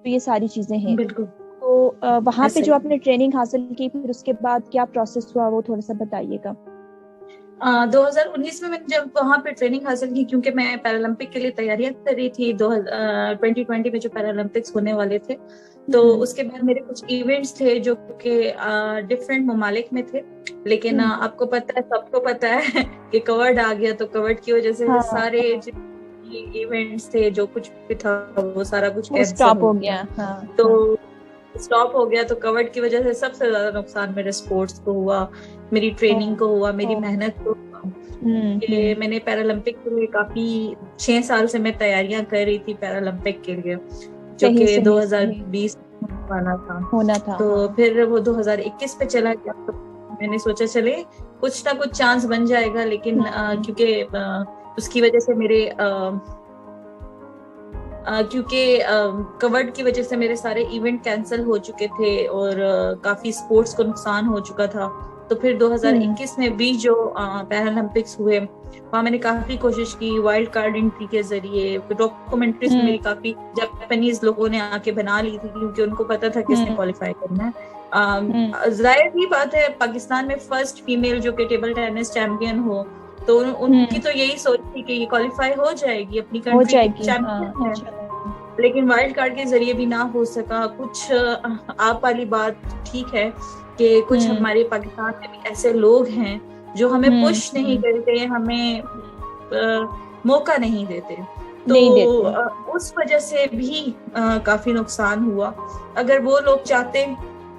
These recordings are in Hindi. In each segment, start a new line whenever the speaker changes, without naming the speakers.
ये सारी चीजें हैं।
बिल्कुल।
तो वहाँ पे
ऐसे
जो आपने ट्रेनिंग हासिल की, फिर उसके बाद क्या प्रोसेस हुआ वो थोड़ा सा बताइएगा।
2019 में मैंने जब वहाँ पे ट्रेनिंग हासिल की, क्योंकि मैं पैरालंपिक के लिए तैयारियां कर रही थी 2020 में जो पैरालंपिक्स होने वाले थे, तो उसके बाद मेरे कुछ इवेंट्स थे जो कि डिफरेंट ममालिक में थे। लेकिन आपको पता है, सबको पता है कि कोविड आ गया, तो कोविड की वजह से सारे इवेंट्स थे, जो कुछ भी था वो सारा कुछ कैंसिल हो गया। तो स्टॉप हो गया, तो कोविड की वजह से सबसे ज्यादा नुकसान मेरे स्पोर्ट्स को हुआ, मेरी ट्रेनिंग को हुआ, मेरी मेहनत को हुआ। कि मैंने पैरालंपिक के लिए काफी 6 साल से मैं तैयारियां कर रही थी पैरालंपिक के लिए, जो कि 2020 होना था। तो फिर वो 2021 पे चला गया। तो मैंने सोचा चले कुछ ना कुछ चांस बन जाएगा, लेकिन क्योंकि उसकी वजह से मेरे क्योंकि कोविड की वजह से मेरे सारे इवेंट कैंसिल हो चुके थे और काफी स्पोर्ट्स को नुकसान हो चुका था। तो फिर 2021 में भी जो पैरालंपिक्स हुए, वहाँ मैंने काफी कोशिश की वाइल्ड कार्ड एंट्री के जरिए। डॉक्यूमेंट्रीज मेरी काफी जापानीज लोगों ने आके बना ली थी, क्योंकि उनको पता था किसने क्वालिफाई करना है। जाहिर ही बात है, पाकिस्तान में फर्स्ट फीमेल जो कि टेबल टेनिस चैंपियन हो, तो उनकी तो यही सोच थी कि ये क्वालिफाई हो जाएगी, अपनी कंट्री की चैंपियन है। लेकिन वाइल्ड कार्ड के जरिए भी ना हो सका कुछ। आप वाली बात ठीक है कि कुछ हमारे पाकिस्तान में भी ऐसे लोग हैं जो हमें पुश नहीं करते, हमें मौका नहीं देते। तो उस वजह से भी काफी नुकसान हुआ। अगर वो लोग चाहते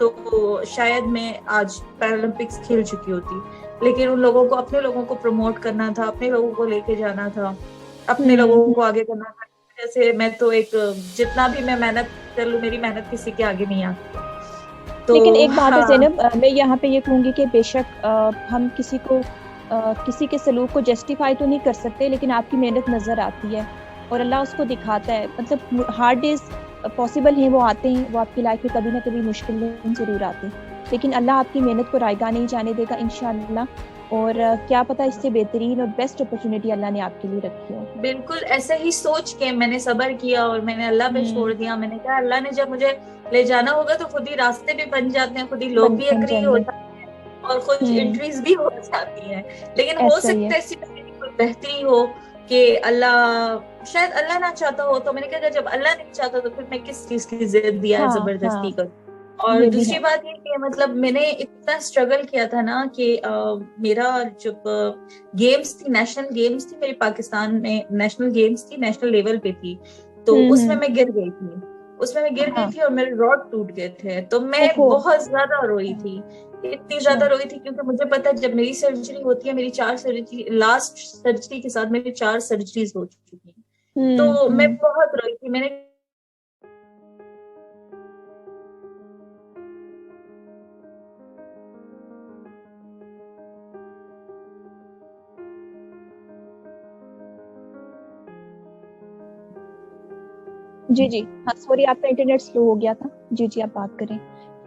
तो शायद मैं आज पैरालंपिक्स खेल चुकी होती, लेकिन उन लोगों को, अपने लोगों को प्रमोट करना था, अपने लोगों को लेके जाना था, अपने लोगों को आगे करना था। जैसे मैं तो जितना भी मैं मेहनत कर लूं, मेरी मेहनत किसी के आगे नहीं आती।
तो लेकिन एक बात है ज़ैनब, मैं यहाँ पे ये कहूंगी कि बेशक हम किसी के सलूक को जस्टिफाई तो नहीं कर सकते, लेकिन आपकी मेहनत नजर आती है और अल्लाह उसको दिखाता है। मतलब हार्ड डेज पॉसिबल हैं, वो आते हैं, वो आपकी लाइफ में कभी ना कभी मुश्किल जरूर आते हैं, लेकिन अल्लाह आपकी मेहनत को रायगा नहीं जाने देगा इंशाअल्लाह। और क्या पता इससे बेहतरीन और बेस्ट अपॉर्चुनिटी अल्लाह ने आपके लिए रखी हो।
बिल्कुल ऐसे ही सोच के मैंने सब्र किया और मैंने अल्लाह पे छोड़ दिया। मैंने कहा अल्लाह ने जब मुझे ले जाना होगा तो खुद ही रास्ते भी बन जाते हैं, खुद ही लोग भी एग्री हो जाते हैं और कुछ एंट्रीज भी हो जाती हैं। लेकिन हो सकता है इससे कोई बेहतरी हो कि शायद अल्लाह ना चाहता हो। तो मैंने कहा जब अल्लाह नहीं चाहता तो फिर मैं किस चीज की जिद या जबरदस्ती करूं। और दूसरी बात ये कि मतलब मैंने इतना स्ट्रगल किया था ना कि मेरा जब गेम्स थी, नेशनल गेम्स थी मेरी पाकिस्तान में, नेशनल गेम्स थी, नेशनल लेवल पे थी, तो उसमें मैं गिर गई थी और मेरे रॉड टूट गए थे। तो मैं बहुत ज्यादा रोई थी, इतनी ज्यादा रोई थी, क्योंकि मुझे पता है जब मेरी सर्जरी होती है, मेरी 4 सर्जरी, लास्ट सर्जरी के साथ मेरी 4 सर्जरीज हो चुकी थी। तो मैं बहुत रोई थी। मैंने
जी हाँ सॉरी, आपका इंटरनेट स्लो हो गया था। जी आप बात करें।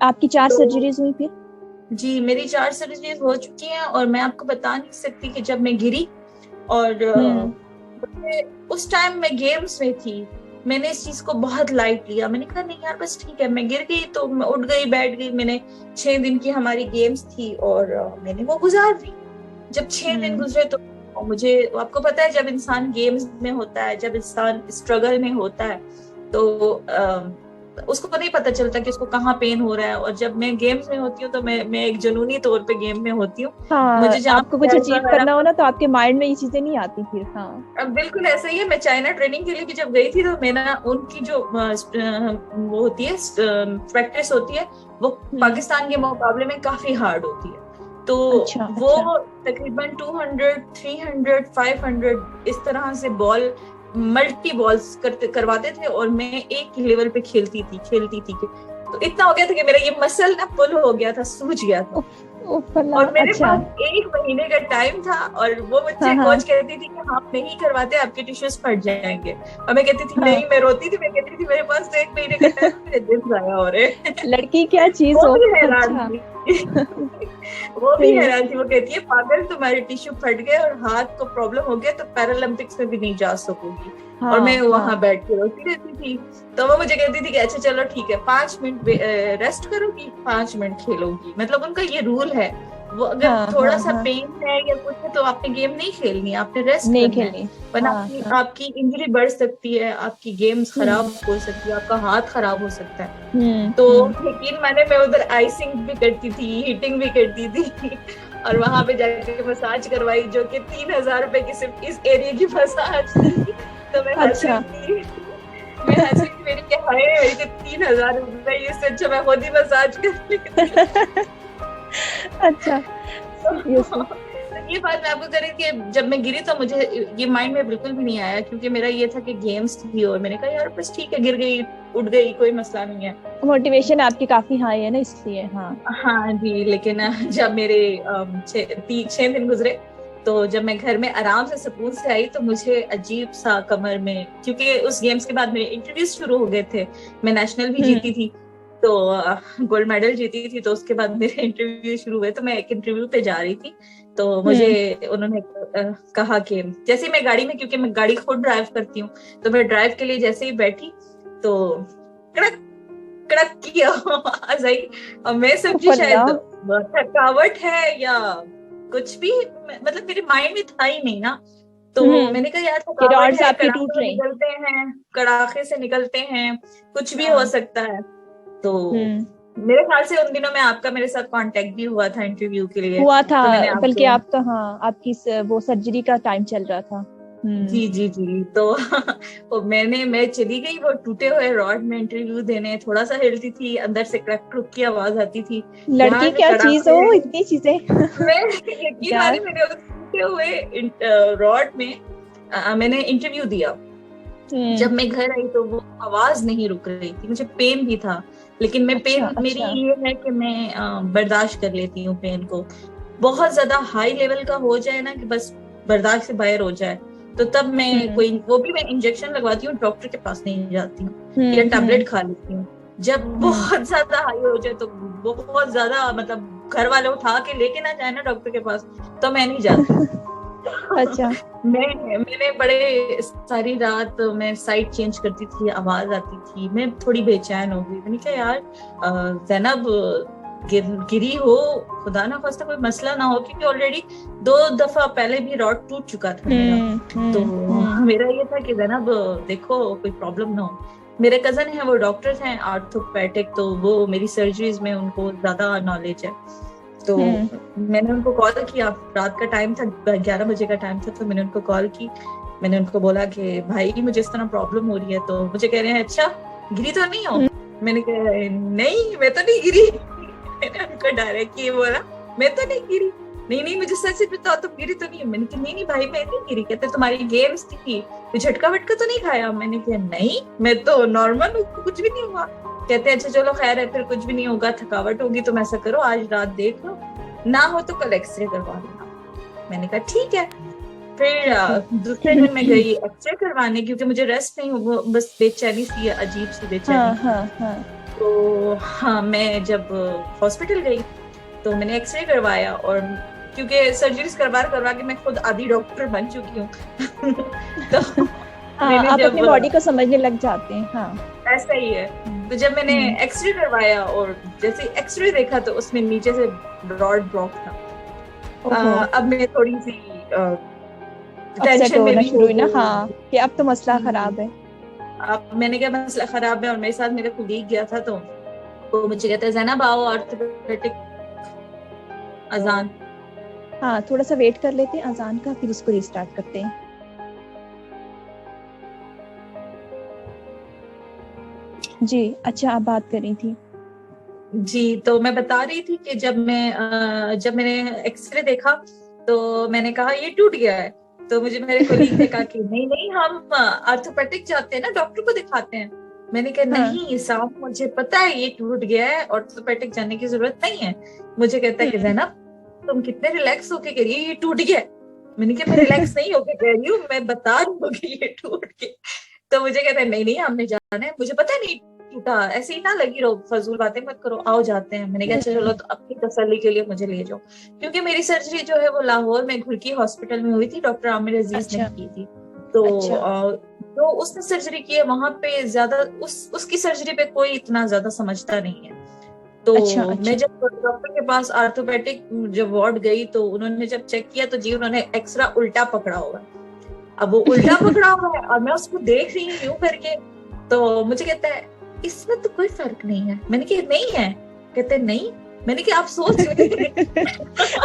आपकी 4 सर्जरीज हुई फिर?
जी मेरी 4 सर्जरीज हो चुकी हैं और मैं आपको बता नहीं सकती कि जब मैं गिरी और उस टाइम मैं गेम्स में थी, मैंने इस चीज को बहुत लाइट लिया। मैंने कहा नहीं यार बस ठीक है, मैं गिर गई तो मैं उठ गई, बैठ गई। मैंने 6 दिन की हमारी गेम्स थी और मैंने वो गुजार दी। जब 6 दिन गुजरे तो मुझे, आपको पता है जब इंसान गेम्स में होता है, जब इंसान स्ट्रगल में होता है, तो उसको नहीं पता चलता कि उसको कहाँ पेन हो रहा है। और जब मैं गेम्स में होती हूँ तो मैं एक जुनूनी तौर पे गेम में होती हूँ।
मुझे जहाँ आपको कुछ अचीव करना हो ना तो आपके माइंड में ये चीजें नहीं आती फिर।
अब बिल्कुल ऐसा ही है। मैं चाइना ट्रेनिंग के लिए भी जब गई थी तो मैंने उनकी जो वो होती है प्रैक्टिस होती है, वो पाकिस्तान के मुकाबले में काफी हार्ड होती है। तो वो तकरीबन 200, 300, 500 इस तरह से बॉल, मल्टी बॉल्स करवाते थे और मैं एक लेवल पे खेलती थी। तो इतना हो गया था कि मेरा ये मसल ना पुल हो गया था, सूज गया था।
उफ अल्लाह,
और मेरे
अच्छा।
पास 1 महीने का टाइम था और वो मुझसे
हाँ हाँ
कोच कहती थी कि आप नहीं करवाते, आपके टिश्यूज फट जाएंगे। और मैं कहती थी
हाँ।
नहीं, मैं रोती थी, मैं कहती थी मेरे पास तो 1 महीने का टाइम है, मेरे दिन जाया हो रहे हैं।
लड़की क्या चीज
वो
हो।
भी हैरान
अच्छा।
थी। वो भी
सही।
हैरान थी, वो कहती है पागल, तुम्हारे टिश्यू फट गए और हाथ को प्रॉब्लम हो गया तो पैरालंपिक्स में भी नहीं जा सकोगी। और मैं
हाँ हाँ
वहां बैठ के रोती रहती थी। तो वो मुझे कहती थी कि अच्छा चलो ठीक है, 5 मिनट रेस्ट करोगी, 5 मिनट खेलोगी, मतलब उनका ये रूल है। वो अगर
हाँ
थोड़ा
हाँ
सा
हाँ।
पेन है या कुछ है तो आपने गेम नहीं खेलनी, आपने रेस्ट
नहीं
करना है।
खेलनी।
वरना
हाँ
आपकी
हाँ।
आपकी इंजरी बढ़ सकती है, आपकी गेम्स
हम्म
खराब हो सकती है, आपका हाथ खराब हो सकता है।
हम्म
तो
हम्म।
यकीन माने मैं उधर आइसिंग भी करती थी, हीटिंग भी करती थी। और वहां पे जाके मसाज करवाई, जो कि 3,000 रुपए की सिर्फ इस एरिया की मसाज थी। तो मैं हंसी
अच्छा।
थी, मैं हंसी थी, मेरी क्या हाय, मेरी तो 3,000 रुपए, इससे अच्छा मैं खुद ही मसाज कर लेती।
अच्छा। सीरियसली।
तो ये बात मैं आपको कर रही थी कि जब मैं गिरी तो मुझे ये माइंड में बिल्कुल भी नहीं आया, क्योंकि मेरा ये था कि गेम्स थी और मैंने कहा यार बस ठीक है, गिर गई उठ गई, कोई मसला नहीं है।
मोटिवेशन आपकी काफी हाई है ना, इसलिए। हाँ।
हाँ जी, लेकिन जब मेरे 6 दिन गुजरे, तो जब मैं घर में आराम से सुकून से आई तो मुझे अजीब सा कमर में, क्योंकि उस गेम्स के बाद मेरे इंटरव्यूज शुरू हो गए थे, मैं नेशनल भी जीती थी, तो गोल्ड मेडल जीती थी, तो उसके बाद मेरे इंटरव्यू शुरू हुए। तो मैं एक इंटरव्यू पे जा रही थी, तो मुझे उन्होंने कहा कि जैसे ही मैं गाड़ी में, क्योंकि मैं गाड़ी खुद ड्राइव करती हूँ, तो मैं ड्राइव के लिए जैसे ही बैठी तो कड़क कड़क की आवाज आई। और मैं समझी शायद थकावट है या कुछ भी, मतलब मेरे माइंड में था ही नहीं ना। तो मैंने कहा यार
कि
थकावट
रॉड्स
है,
आपकी टूट
कड़ाके
रही।
निकलते हैं, कड़ाके से निकलते हैं, कुछ भी हो
हाँ।
सकता है। तो
हम्म।
मेरे ख्याल से उन दिनों में आपका मेरे साथ कांटेक्ट भी हुआ था इंटरव्यू के लिए,
हुआ था।
तो मैंने
बल्कि
आपको,
आपका, हाँ, आपकी वो सर्जरी का टाइम चल रहा था।
जी जी जी, तो मैं चली गई वो टूटे हुए रॉड में इंटरव्यू देने, थोड़ा सा हिलती थी, अंदर से क्रक क्रुक की आवाज आती थी,
लड़की
यार
क्या चीज
कड़ाके।
हो, इतनी चीजें।
मैं यकीन माने
यार।
मैंने उस टूटे हुए रॉड में मैंने इंटरव्यू दिया। जब मैं घर आई तो वो आवाज नहीं रुक रही थी, मुझे पेन भी था, लेकिन मैं
अच्छा
पेन, मेरी
अच्छा।
ये है कि मैं बर्दाश्त कर लेती हूँ पेन को। बहुत ज्यादा हाई लेवल का हो जाए ना कि बस बर्दाश्त से बाहर हो जाए, तो तब मैं कोई, वो भी मैं इंजेक्शन लगवाती हूँ, डॉक्टर के पास नहीं जाती हूँ या टैबलेट खा लेती हूँ। जब बहुत ज्यादा हाई हो जाए, तो बहुत ज्यादा, मतलब घर वाले उठा के लेके ना जाए ना डॉक्टर के पास, तो मैं नहीं जाती।
अच्छा।
मैंने बड़े सारी रात मैं साइड चेंज करती थी, आवाज आती थी, मैं थोड़ी बेचैन हो गई। मैंने कहा यार जैनब गिरी हो, खुदा ना खास्ता कोई मसला ना हो, क्योंकि ऑलरेडी 2 दफा पहले भी रॉड टूट चुका था मेरा। तो मेरा ये था कि जैनब देखो कोई प्रॉब्लम ना हो। मेरे कजन हैं, वो डॉक्टर्स हैं आर्थोपेडिक, तो वो मेरी सर्जरीज में उनको ज्यादा नॉलेज है। तो मैंने उनको कॉल किया, रात का टाइम था, 11 बजे का टाइम था, तो मैंने उनको कॉल की। मैंने उनको बोला कि भाई मुझे इस तरह प्रॉब्लम हो रही है। तो मुझे कह रहे हैं अच्छा गिरी तो नहीं हो? मैंने कहा नहीं मैं तो नहीं गिरी। मैंने उनको डायरेक्ट ये बोला, मैं तो नहीं गिरी। नहीं नहीं मुझे सच सच बताओ, तुम गिरी तो नहीं? मैंने कहा नहीं नहीं भाई मैं नहीं गिरी। कहते तुम्हारी गेम्स थी, झटका वटका तो नहीं खाया? मैंने कहा नहीं मैं तो नॉर्मल हूँ, कुछ भी नहीं हुआ। कहते अच्छा चलो खैर है, फिर कुछ भी नहीं होगा, थकावट होगी, तो ऐसा करो आज रात देख लो, ना हो तो कल एक्सरे करवा लेना। मैंने कहा ठीक है। फिर दूसरे दिन मैं गई एक्सरे करवाने, क्योंकि मुझे रेस्ट नहीं हुआ, बस बेचैनी सी, अजीब सी बेचैनी थी। तो हाँ, मैं जब हॉस्पिटल गई तो मैंने एक्सरे करवाया, और क्योंकि सर्जरीज करवा के मैं खुद आधी डॉक्टर बन चुकी हूँ तो
आप अपनी बॉडी को समझने लग जाते हैं। हाँ
ऐसा ही है। तो जब मैंने एक्सरे करवाया और जैसे एक्सरे देखा तो उसमें नीचे से रॉड ब्लॉक था। अब मैं थोड़ी सी टेंशन में भी
शुरू हुई ना, हाँ, कि अब तो मसला खराब है।
अब मैंने क्या मसला खराब है, और मेरे साथ मेरा कुलीग गया था, तो वो मुझे कहता है ज़ैनब आओ ऑर्थोपेडिक, अजान।
हाँ, थोड़ा सा वेट कर लेते हैं अजान का, फिर इसको रिस्टार्ट करते हैं। जी अच्छा, आप बात कर रही थी।
जी, तो मैं बता रही थी कि जब मैंने एक्सरे देखा तो मैंने कहा ये टूट गया है। तो मुझे मेरे कोलीग ने कहा कि नहीं नहीं हम ऑर्थोपेडिक जाते हैं ना, डॉक्टर को दिखाते हैं। मैंने कहा
हाँ।
नहीं साहब, मुझे पता है ये टूट गया है, ऑर्थोपेडिक जाने की जरूरत नहीं है। मुझे कहता है कि जैनब तुम कितने रिलैक्स होके कह रही है ये टूट गया। मैंने कहा मैं रिलैक्स नहीं होके कह रही हूँ, मैं बता रही हूँ कि ये टूट गया। तो मुझे कहता है नहीं नहीं हमने जाना है, मुझे पता है नहीं टूटा, ऐसे ही ना लगी रहो, फजूल बातें मत करो, आओ जाते हैं। मैंने कहा चलो, तो अपनी तसल्ली के लिए मुझे ले जाओ, क्योंकि मेरी सर्जरी जो है वो लाहौर में घुरकी हॉस्पिटल में हुई थी, डॉक्टर आमिर अजीज ने की थी। तो उसने सर्जरी की है वहां पे, ज्यादा उसकी सर्जरी पे कोई इतना ज्यादा समझता नहीं है। तो मैं जब डॉक्टर के पास ऑर्थोपेडिक जब वार्ड गई तो उन्होंने जब चेक किया तो जी उन्होंने एक्सरा उल्टा पकड़ा हुआ। अब वो उल्टा पकड़ा हुआ है और मैं उसको देख रही हूँ यूं करके। तो मुझे कहता है इसमें तो कोई फर्क नहीं है। मैंने कहा नहीं है। कहते नहीं। मैंने कहा आप सोच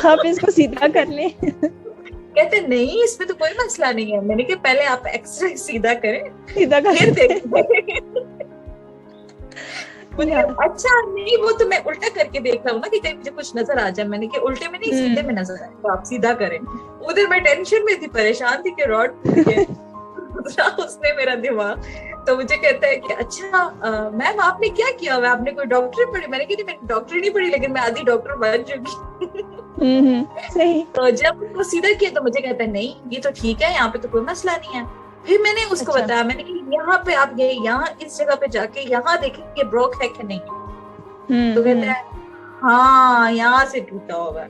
आप इसको सीधा कर ले।
कहते नहीं इसमें तो कोई मसला नहीं है। मैंने कहा पहले आप एक्सरे सीधा करें,
सीधा कर
फिर देखिए। अच्छा नहीं वो तो मैं उल्टा करके देख रहा हूँ ना कि कहीं मुझे कुछ नजर आ जाए। मैंने कहा उल्टे में नहीं सीधे में नजर आए, तो आप सीधा करें। उधर मैं टेंशन में थी, परेशान थी कि रॉड उसने मेरा दिमाग। तो मुझे कहता है कि अच्छा मैम आपने क्या किया हुआ, आपने कोई डॉक्टरी पढ़ी? मैंने कहा मैंने डॉक्टरी नहीं पढ़ी लेकिन मैं आधी डॉक्टर बन चुकी।
सही।
तो जब वो सीधा किया तो मुझे कहता है नहीं ये तो ठीक है, यहाँ पे तो कोई मसला नहीं है। फिर मैंने उसको बताया, मैंने कहा यहाँ पे आप गए, यहाँ इस जगह पे जाके यहाँ देखें कि ब्रोक है कि नहीं। तो कहता है हाँ यहाँ से टूटा होगा।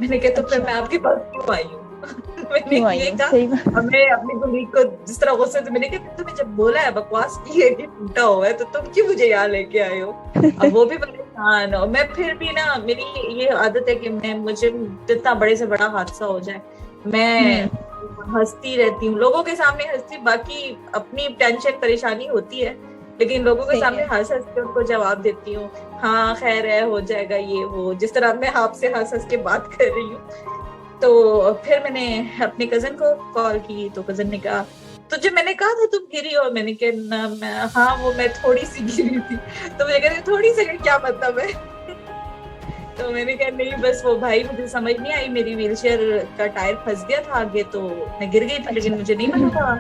मैंने कहा तो फिर मैं आपके पास क्यों आई हूँ? मैंने ये कहा मैं अपनी गुलीग को जिस तरह गुस्से से, मैंने कहा तुम्हें जब बोला है बकवास की है कि टूटा हुआ है तो तुम क्यों मुझे यहाँ लेके आए हो? अब वो भी परेशान हो। मैं फिर भी ना, मेरी ये आदत है कि मुझे जितना बड़े से बड़ा हादसा हो जाए मैं हंसती रहती हूँ, लोगों के सामने हंसती, बाकी अपनी टेंशन परेशानी होती है लेकिन लोगों के सामने हंस हंस के उनको जवाब देती हूँ, हाँ खैर है हो जाएगा ये वो, जिस तरह मैं आपसे हंस हंस के बात कर रही हूँ। तो फिर मैंने अपने कजन को कॉल की तो कजन ने कहा तो जब मैंने कहा था तुम गिरी हो, मैंने कहा हाँ वो मैं थोड़ी सी गिरी थी। तो मुझे कहते थोड़ी सी क्या मतलब है? तो मैंने कहा नहीं बस वो भाई मुझे समझ नहीं आई, मेरी व्हीलचेयर का टायर फंस गया था आगे तो मैं गिर गई थी, लेकिन मुझे नहीं पता था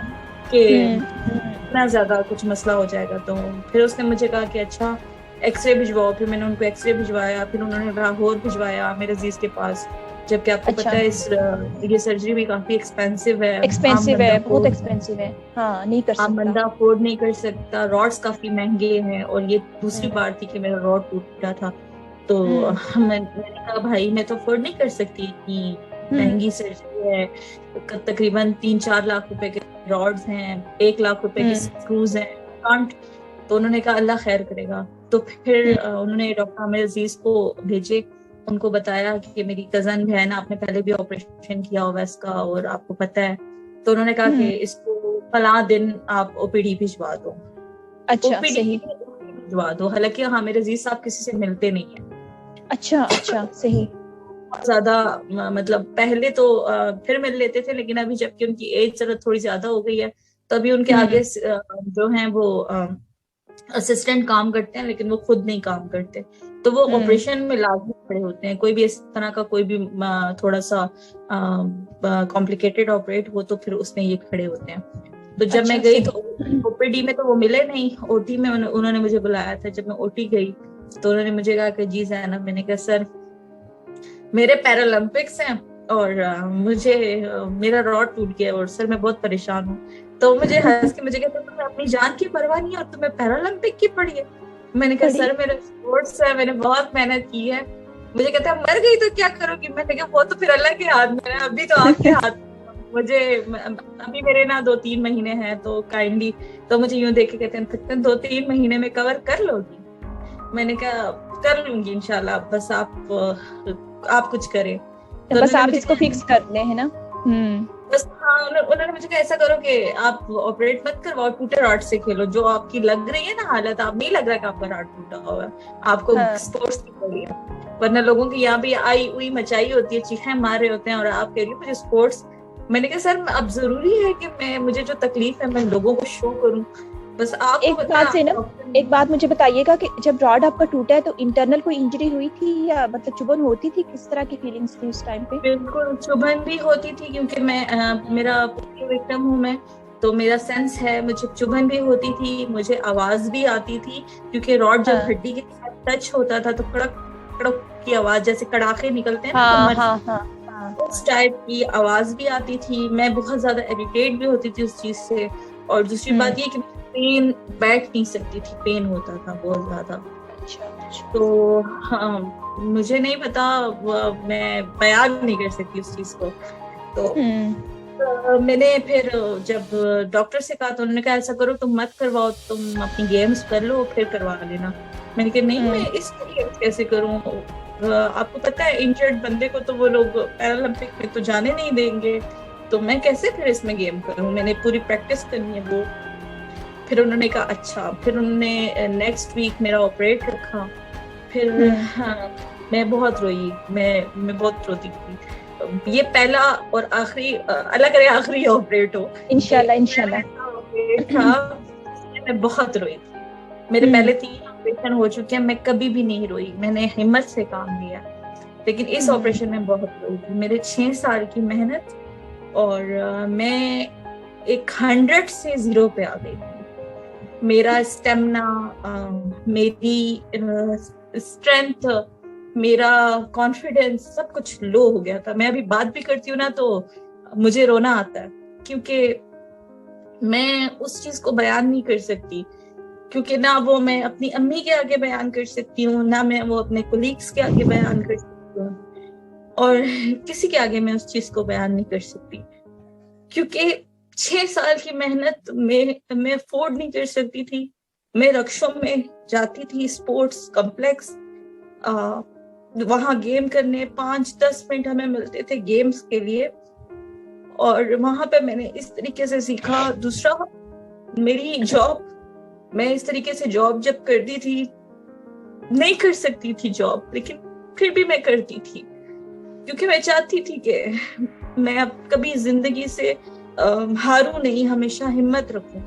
कि इतना ज्यादा कुछ मसला हो जाएगा। तो फिर उसने मुझे कहा कि अच्छा एक्सरे भिजवाओ। फिर मैंने उनको एक्सरे भिजवाया, फिर उन्होंने लाहौर भिजवाया मेरे अजीज के पास, जबकि आपको पता है ये सर्जरी भी काफी एक्सपेंसिव है,
बहुत एक्सपेंसिव है। हाँ नहीं कर सकता,
आप बंदा अफोर्ड नहीं कर सकता, रॉड्स काफी महंगे हैं और ये दूसरी बार थी कि मेरा रॉड टूटा था। तो मैंने कहा भाई मैं तो अफोर्ड नहीं कर सकती, इतनी महंगी सर्जरी है, तकरीबन 3-4 लाख रुपए के रॉड्स हैं, 1 लाख रुपए के स्क्रूज हैं, कांट। तो उन्होंने कहा अल्लाह खैर करेगा। तो फिर उन्होंने डॉक्टर आमिर अजीज को भेजे, उनको बताया कि मेरी कजन है ना, आपने पहले भी ऑपरेशन किया हुआ इसका और आपको पता है। तो उन्होंने कहा कि इसको फलां दिन आप ओपीडी भिजवा दो।
अच्छा
ओपीडी भिजवा दो, हालांकि हाँ मेरे अजीज साहब किसी से मिलते नहीं है।
अच्छा सही।
ज्यादा मतलब पहले तो फिर मिल लेते थे, लेकिन अभी जबकि उनकी एज जरा थोड़ी ज्यादा हो गई है तो अभी उनके आगे जो हैं वो असिस्टेंट काम करते हैं, लेकिन वो खुद नहीं काम करते। तो वो ऑपरेशन में लाजमी खड़े होते हैं, कोई भी इस तरह का कोई भी थोड़ा सा कॉम्प्लिकेटेड ऑपरेट हो तो फिर उसमें ये खड़े होते हैं। तो जब मैं गई तो ओपीडी में तो वो मिले नहीं, ओटी में उन्होंने मुझे बुलाया था। जब मैं ओटी गई तो उन्होंने मुझे कहा कि जी ज़ैनब, मैंने कहा सर मेरे पैरालंपिक्स हैं और मुझे मेरा रॉड टूट गया और सर मैं बहुत परेशान हूँ। तो मुझे हंस के मुझे कहते तुम्हें अपनी जान की परवाह नहीं है और तुम्हें पैरालंपिक की पड़ी है। मैंने कहा सर मेरा स्पोर्ट्स है, मैंने बहुत मेहनत की है। मुझे कहता है मर गई तो क्या करोगी? मैंने कहा वो तो फिर अल्लाह के हाथ में है, अभी तो आपके हाथ। मुझे अभी मेरे ना 2-3 महीने हैं तो काइंडली, तो मुझे यूं देख के कहते हैं 2-3 महीने में कवर कर लोगी? मैंने कहा कर लूंगी इंशाल्लाह, बस आप कुछ करें,
तो बस आप इसको फिक्स कर ले, है ना?
बस हाँ। उन्होंने मुझे कहा ऐसा करो कि आप ऑपरेट मत करवाओ, टूटे रॉड से खेलो, जो आपकी लग रही है ना हालत, आप नहीं लग रहा कि आपका रॉड टूटा हुआ है, आपको स्पोर्ट्स की पड़ी है। वरना लोगों की यहाँ भी आई हुई मचाई होती है, चीखें मार रहे होते हैं और आप कह रही हो मुझे स्पोर्ट्स। मैंने कहा सर अब जरूरी है कि मुझे जो तकलीफ है मैं लोगों को शो करूं। बस आप
एक बात मुझे बताइएगा कि जब रॉड आपका टूटा है तो इंटरनल कोई इंजरी हुई थी या मतलब चुभन होती थी? किस तरह की फीलिंग्स थी उस टाइम पे?
बिल्कुल चुभन भी होती थी क्योंकि मैं मेरा विक्टिम हूँ मैं, तो मेरा सेंस है, मुझे चुभन भी होती थी, मुझे आवाज भी आती थी, क्योंकि रॉड जब हड्डी के साथ टच होता था तो कड़क कड़क की आवाज, जैसे कड़ाके निकलते हैं ना कमर से, उस टाइप की आवाज भी आती थी। मैं बहुत ज्यादा इरिटेट भी होती थी उस चीज से। और दूसरी बात ये कि पेन, बैठ नहीं सकती थी, पेन होता था बहुत ज्यादा। तो हाँ, मुझे नहीं पता, मैं बयान नहीं कर सकती उस चीज को। तो मैंने फिर जब डॉक्टर से कहा तो उन्होंने कहा ऐसा करो, तुम मत करवाओ, तुम अपनी गेम्स कर लो फिर करवा लेना। मैंने कहा नहीं, मैं इसको गेम्स कैसे करूं? आपको पता है इंजर्ड बंदे को तो वो लोग पैरालंपिक में तो जाने नहीं देंगे, तो मैं कैसे फिर इसमें गेम करूं? मैंने पूरी प्रैक्टिस करनी है वो। फिर उन्होंने कहा अच्छा। फिर उन्होंने नेक्स्ट वीक मेरा ऑपरेट रखा। फिर हाँ, मैं बहुत रोई, मैं बहुत रोती थी। ये पहला और आखिरी, अल्लाह करे आखिरी ऑपरेट हो
इंशाल्लाह इंशाल्लाह।
मैं बहुत रोई थी। मेरे पहले 3 ऑपरेशन हो चुके हैं, मैं कभी भी नहीं रोई, मैंने हिम्मत से काम लिया। लेकिन इस ऑपरेशन में बहुत रोई थी। मेरे 6 साल की मेहनत, और मैं 100 से 0 पे आ गई थी। मेरा स्टेमिना, मेरी स्ट्रेंथ, मेरा कॉन्फिडेंस, सब कुछ लो हो गया था। मैं अभी बात भी करती हूँ ना तो मुझे रोना आता है, क्योंकि मैं उस चीज को बयान नहीं कर सकती, क्योंकि ना वो मैं अपनी अम्मी के आगे बयान कर सकती हूँ, ना मैं वो अपने कोलीग्स के आगे बयान कर सकती हूँ, और किसी के आगे मैं उस चीज को बयान नहीं कर सकती, क्योंकि 6 साल की मेहनत मैं अफोर्ड नहीं कर सकती थी। मैं रक्षों में जाती थी, स्पोर्ट्स कॉम्प्लेक्स, वहां गेम करने 5-10 मिनट हमें मिलते थे गेम्स के लिए, और वहां पे मैंने इस तरीके से सीखा। दूसरा, मेरी जॉब, मैं इस तरीके से जॉब जब करती थी, नहीं कर सकती थी जॉब, लेकिन फिर भी मैं करती थी, क्योंकि मैं चाहती थी कि मैं अब कभी जिंदगी से हारूं नहीं, हमेशा हिम्मत रखूं।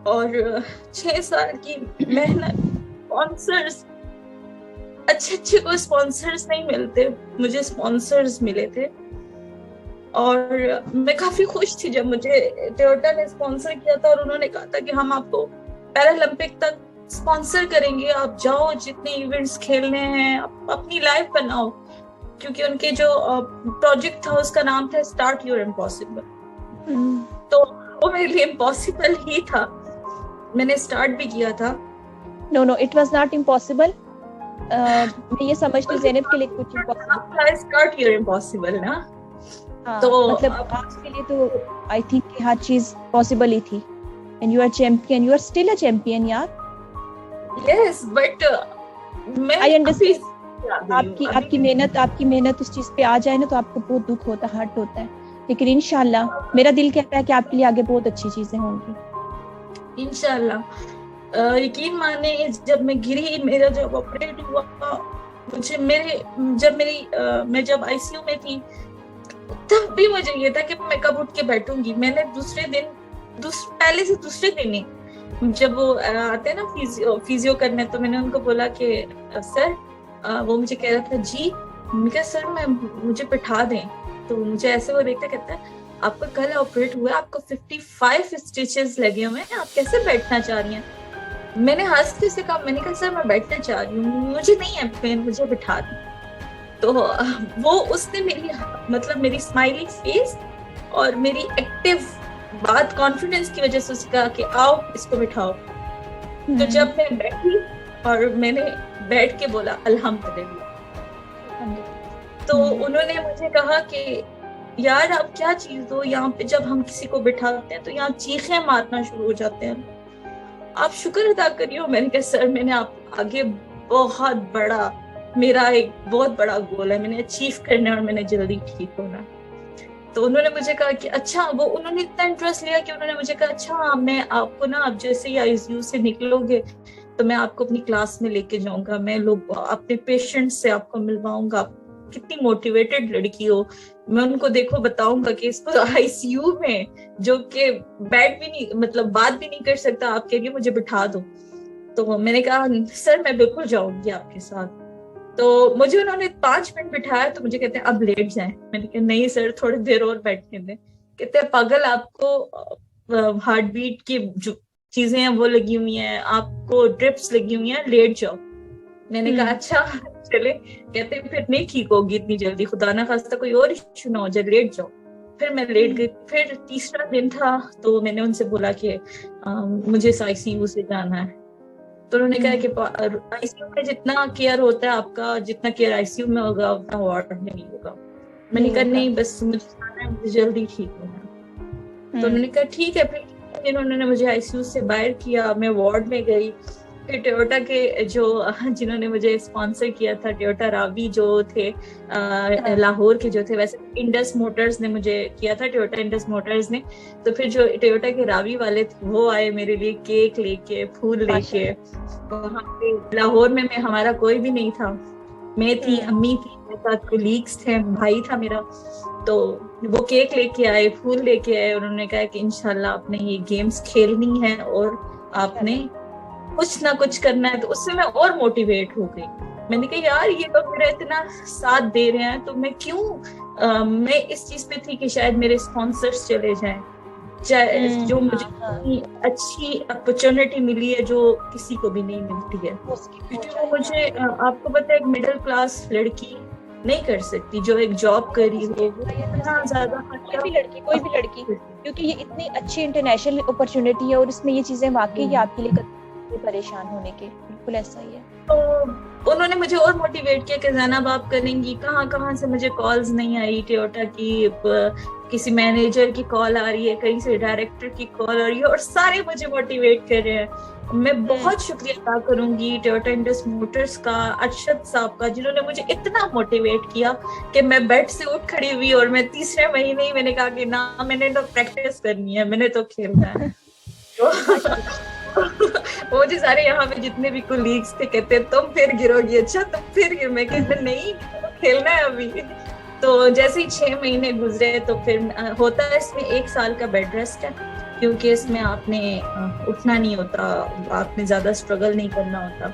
और 6 साल की मेहनत, स्पॉन्सर्स, अच्छे को स्पॉन्सर्स नहीं मिलते, मुझे स्पॉन्सर्स मिले थे। और मैं काफी खुश थी जब मुझे टोयोटा ने स्पॉन्सर किया था, और उन्होंने कहा था कि हम आपको पैरालंपिक तक स्पॉन्सर करेंगे, आप जाओ, जितने इवेंट्स खेलने हैं आप अपनी लाइफ बनाओ। क्योंकि उनके जो प्रोजेक्ट था उसका नाम था स्टार्ट योर इम्पॉसिबल, तो वो मेरे लिए इम्पॉसिबल ही था। मैंने स्टार्ट भी किया था।
No, it was not impossible. मैं ये समझती हूँ ज़ैनब के लिए कुछ इम्पॉसिबल,
स्टार्ट योर इम्पॉसिबल ना।
तो मतलब आपके लिए तो आई थिंक कि हर चीज पॉसिबल ही थी, and you are champion, you are still a champion यार।
यस, बट मैं
आई अंडरस्टैंड आपकी मेहनत उस चीज पे आ जाए ना तो आपको बहुत दुख होता है, हर्ट होता है, लेकिन इंशाल्लाह मेरा दिल कहता है कि आपके लिए आगे बहुत अच्छी चीजें होंगी
इंशाल्लाह। यकीन माने, जब मैं गिरी, मेरा जब ऑपरेट हुआ, मुझे मैं जब आईसीयू में थी, तब भी मुझे ये था कि मैं कब उठ के बैठूंगी। मैंने पहले से दूसरे दिन ही, जब वो आते हैं ना फिजियो करने, तो मैंने उनको बोला कि सर, वो मुझे कह रहा था जी, मैं कहा सर मुझे बैठा दें। तो मुझे ऐसे वो देखता, कहता है आपका कल ऑपरेट हुआ, आपको 55 स्टिचेस लगे हुए हैं, आप कैसे बैठना चाह रही हैं? मैंने हंसते से कहा, मैंने कहा सर मैं बैठना चाह रही हूँ, मुझे नहीं है पेन, मुझे बैठा दें। तो वो उसने मेरी स्माइलिंग फेस और मेरी एक्टिव बात, कॉन्फिडेंस की वजह से उसने कहा कि आओ इसको बिठाओ। तो जब मैं बैठी और मैंने बैठ के बोला अल्हम्दुलिल्लाह, तो उन्होंने मुझे कहा कि यार आप क्या चीज हो, यहाँ पे जब हम किसी को बिठाते हैं तो यहाँ चीखें मारना शुरू हो जाते हैं, आप शुक्र अदा करियो। मैंने कहा सर, मैंने आप आगे मेरा एक बहुत बड़ा गोल है, मैंने अचीव करना है और मैंने जल्दी ठीक होना। तो उन्होंने मुझे कहा कि अच्छा, उन्होंने इतना इंटरेस्ट लिया कि उन्होंने मुझे कहा अच्छा, मैं आपको ना, आप जैसे ही आईसीयू से निकलोगे तो मैं आपको अपनी क्लास में लेके जाऊंगा, मैं अपने पेशेंट्स से आपको मिलवाऊंगा, कितनी मोटिवेटेड लड़की हो, मैं उनको बताऊंगा कि इसको आईसीयू में, जो कि बात भी नहीं कर सकता, आप कह रही हो मुझे बिठा दो। तो मैंने कहा सर मैं बिल्कुल जाऊंगी आपके साथ। तो मुझे उन्होंने 5 मिनट बिठाया, तो मुझे कहते हैं अब लेट जाएं। मैंने कहा नहीं सर, थोड़ी देर और बैठने दें। कहते हैं पागल, आपको हार्ट बीट की जो चीजें हैं वो लगी हुई हैं, आपको ड्रिप्स लगी हुई हैं, लेट जाओ। मैंने कहा अच्छा चले। कहते हैं फिर नहीं ठीक होगी इतनी जल्दी, खुदा ना खास्ता कोई और इशू ना हो जाए, लेट जाओ। फिर मैं लेट गई। फिर तीसरा दिन था तो मैंने उनसे बोला कि मुझे आईसीयू से जाना है। तो उन्होंने कहा कि आईसीयू में जितना केयर होता है आपका, जितना केयर आईसीयू में होगा उतना वार्ड में नहीं होगा। मैंने कहा नहीं, बस मुझे जाना है, मुझे जल्दी ठीक होना। तो उन्होंने कहा ठीक है। फिर इन्होंने मुझे आईसीयू से बाहर किया, मैं वार्ड में गई। फिर टोयोटा के जो जिन्होंने मुझे स्पॉन्सर किया था, टोयोटा रावी जो थे लाहौर के जो थे, वैसे इंडस मोटर्स ने मुझे किया था, टोयोटा इंडस मोटर्स ने। तो फिर जो टोयोटा के रावी वाले थे वो आए मेरे लिए केक लेके, फूल लेके। वहाँ पे लाहौर में हमारा कोई भी नहीं था, मैं थी, अम्मी थी, मेरे साथ कोलीग्स थे, भाई था मेरा। तो वो केक लेके आए, फूल लेके आए। उन्होंने कहा कि इंशाल्लाह आपने ये गेम्स खेलनी है और आपने कुछ ना कुछ करना है। तो उससे मैं और मोटिवेट हो गई। मैंने कहा यार ये लोग मेरा इतना साथ दे रहे हैं तो मैं क्यों मैं इस चीज पे थी कि शायद मेरे स्पॉन्सर्स चले जाएं, जो मुझे अच्छी अपॉर्चुनिटी मिली है जो किसी को भी नहीं मिलती है। जो मुझे आपको पता है एक मिडिल क्लास लड़की नहीं कर सकती, जो एक जॉब कर रही हो, इतना ज्यादा
कोई भी लड़की क्योंकि ये इतनी अच्छी इंटरनेशनल अपॉर्चुनिटी है और इसमें ये चीजें वाकई आपके लिए परेशान होने के, बिल्कुल ऐसा ही है।
तो उन्होंने मुझे और मोटिवेट किया कि ज़ैनब आप करेंगी। कहाँ से मुझे कॉल्स नहीं आई टोयोटा की, किसी मैनेजर की कॉल आ रही है, कहीं से डायरेक्टर की कॉल आ रही है, और सारे मुझे मोटिवेट कर रहे हैं। मैं बहुत शुक्रिया अदा करूंगी टोयोटा इंडस मोटर्स का, अरशद साहब का, जिन्होंने मुझे इतना मोटिवेट किया कि मैं बेड से उठ खड़ी हुई और मैं तीसरे महीने ही मैंने कहा कि ना, मैंने तो प्रैक्टिस करनी है, मैंने तो खेलना है। वो मुझे सारे यहाँ पे जितने भी कोलीग्स थे कहते तुम फिर गिरोगी, अच्छा तुम फिर गिर। मैं कहते नहीं, खेलना है अभी। तो जैसे ही 6 महीने गुजरे तो फिर होता है इसमें 1 साल का बेड रेस्ट है, क्योंकि इसमें आपने उठना नहीं होता, आपने ज्यादा स्ट्रगल नहीं करना होता।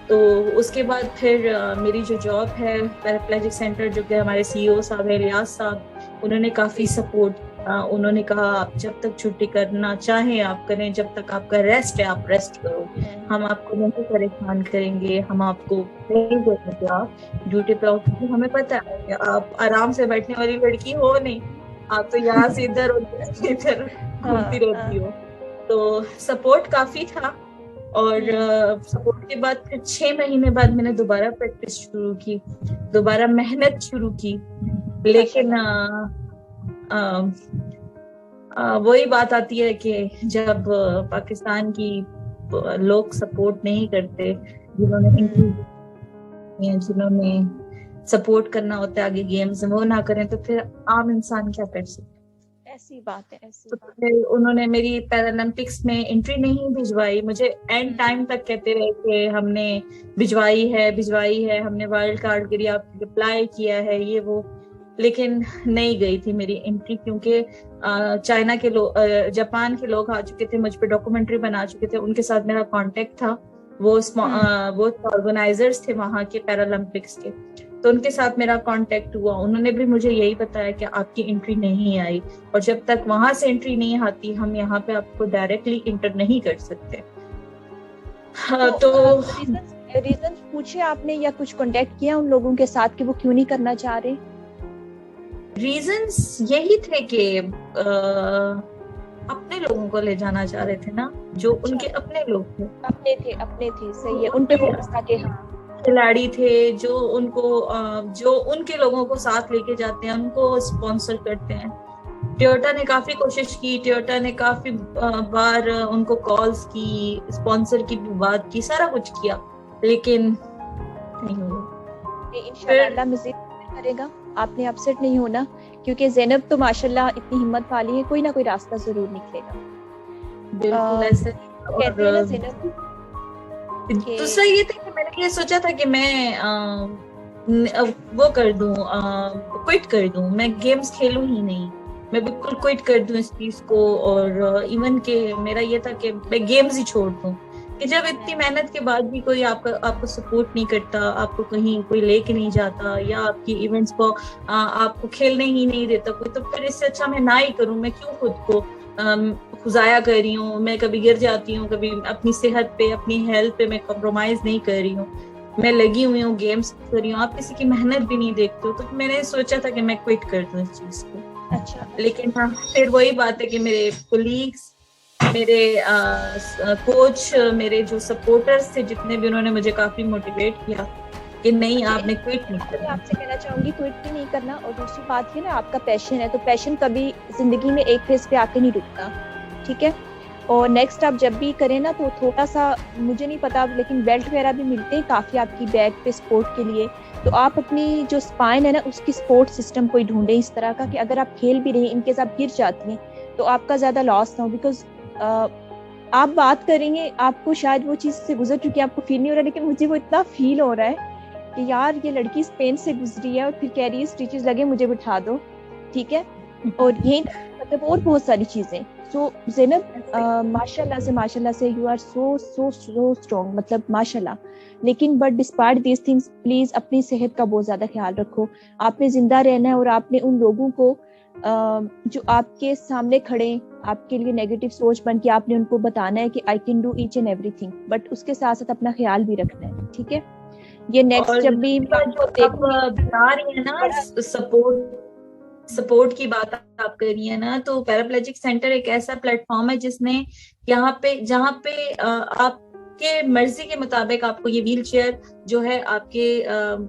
तो उसके बाद फिर मेरी जो जॉब है पैराप्लेजिक सेंटर, जो कि हमारे सीईओ साहब है रियाज साहब, उन्होंने काफी सपोर्ट। उन्होंने कहा आप जब तक छुट्टी करना चाहें आप करें, जब तक आपका रेस्ट है आप रेस्ट करो, हम आपको नहीं परेशान करेंगे, हम आपको आप ड्यूटी पे आओ। हमें पता है कि आप आराम से बैठने वाली लड़की हो नहीं, आप तो यहाँ से इधर इधर घूमती रहती हो। तो सपोर्ट काफी था। और सपोर्ट के बाद फिर 6 महीने बाद मैंने दोबारा प्रैक्टिस शुरू की, दोबारा मेहनत शुरू की। लेकिन वही बात आती है कि जब पाकिस्तान की लोग सपोर्ट नहीं करते, जिन्होंने सपोर्ट करना होता है आगे गेम्स में, वो ना करें तो फिर आम इंसान क्या कर सकते।
ऐसी बात है।
तो फिर उन्होंने मेरी पैरालंपिक्स में एंट्री नहीं भिजवाई। मुझे एंड टाइम तक कहते रहे कि हमने भिजवाई है, हमने वाइल्ड कार्ड के लिए आपको अप्लाई किया है, ये वो। लेकिन नहीं गई थी मेरी एंट्री, क्योंकि चाइना के लोग, जापान के लोग आ चुके थे, मुझ पे डॉक्यूमेंट्री बना चुके थे, उनके साथ मेरा कांटेक्ट था। वो ऑर्गेनाइजर्स थे वहां के पैरालंपिक्स के, तो उनके साथ मेरा कांटेक्ट हुआ। उन्होंने भी मुझे यही बताया कि आपकी एंट्री नहीं आई, और जब तक वहां से एंट्री नहीं आती हम यहाँ पे आपको डायरेक्टली इंटर नहीं कर सकते। तो
रीजन पूछे आपने या कुछ कांटेक्ट किया उन लोगों के साथ कि वो क्यों नहीं करना चाह रहे?
रीजंस यही थे कि अपने लोगों को ले जाना चाह रहे थे ना, जो उनके अपने लोग थे। अपने
थे सही है, उन पे फोकस था कि हाँ
खिलाड़ी थे जो उनके लोगों को साथ लेके जाते हैं, उनको स्पॉन्सर करते हैं। टोयोटा ने काफी कोशिश की, टोयोटा ने काफी बार उनको कॉल्स की, स्पॉन्सर की भी बात की, सारा कुछ किया, लेकिन नहीं हुआ।
इंशाल्लाह मज़ीद करेगा, आपने अपसेट नहीं होना, क्योंकि ज़ैनब तो माशाल्लाह इतनी हिम्मत वाली है, कोई ना कोई रास्ता जरूर निकलेगा।
बिल्कुल ऐसे
कहते हैं ना ज़ैनब।
दूसरा ये था कि मैंने ये सोचा था कि मैं वो कर दूं, क्विट कर दूं, मैं गेम्स खेलूं ही नहीं, मैं बिल्कुल क्विट कर दूं इस चीज को। और इवन के मेरा ये था कि मैं गेम्स ही छोड़ दूं, कि जब इतनी मेहनत के बाद भी कोई आपको सपोर्ट नहीं करता, आपको कहीं कोई लेके नहीं जाता, या आपकी इवेंट्स को आपको खेलने ही नहीं देता कोई, तो फिर इससे अच्छा मैं ना ही करूं। मैं क्यों खुद को खुजाया कर रही हूँ। मैं कभी गिर जाती हूँ, कभी अपनी सेहत पे, अपनी हेल्थ पे मैं कॉम्प्रोमाइज नहीं कर रही हूँ, मैं लगी हुई हूँ, गेम्स कर रही हूँ, आप किसी की मेहनत भी नहीं देखते हो। तो मैंने सोचा था कि मैं क्विट कर दूं इस चीज को।
अच्छा,
लेकिन हाँ, फिर वही बात है कि मेरे कोलीग्स, मेरे कोच, मेरे जो सपोर्टर्स थे जितने भी, उन्होंने मुझे काफी मोटिवेट किया कि नहीं,
अच्छा,
आपने क्विट नहीं
मैं
करना।
आपसे कहना चाहूंगी क्विट भी नहीं करना। और दूसरी बात ये ना, आपका पैशन है, तो पैशन कभी जिंदगी में एक फेज पे आके नहीं रुकता, ठीक है। और नेक्स्ट आप जब भी करें ना, तो थोड़ा सा, मुझे नहीं पता लेकिन बेल्ट वगैरह भी मिलते हैं काफी आपकी बैक पे स्पोर्ट के लिए। तो आप अपनी जो स्पाइन है ना, उसकी सपोर्ट सिस्टम कोई ढूंढे इस तरह का कि अगर आप खेल भी रहे हैं, इनकेस आप गिर जाती हैं तो आपका ज्यादा लॉस ना हो। बिकॉज आप बात करेंगे, आपको शायद वो चीज से गुजर चुकी है, आपको फील नहीं हो रहा, लेकिन मुझे वो इतना फील हो रहा है कि यार ये लड़की स्पेन से गुजरी है और फिर कह रही है स्टिचेस लगे मुझे बिठा दो, ठीक है। और यही मतलब और बहुत सारी चीजें। सो ज़ैनब, माशाल्लाह से you are so so so strong, मतलब माशाल्लाह। लेकिन but despite these things, please अपनी सेहत का बहुत ज्यादा ख्याल रखो। आपने जिंदा रहना है, और आपने उन लोगों को जो आपके सामने खड़े, आपके लिए नेगेटिव सोच बन के, आपने उनको बताना है कि I can do each and everything, but उसके साथ साथ अपना ख्याल भी रखना है, ठीक है। ये नेक्स्ट
और
जब भी मैं
जो
आपको
आप
देखूंगी
बता रही है ना,
बड़ा।
सपोर्ट की बात आप कर रही है ना, तो पैराप्लेजिक सेंटर एक ऐसा प्लेटफॉर्म है जिसने यहाँ पे, जहाँ पे आपके मर्जी के मुताबिक आपको ये व्हील चेयर जो है आपके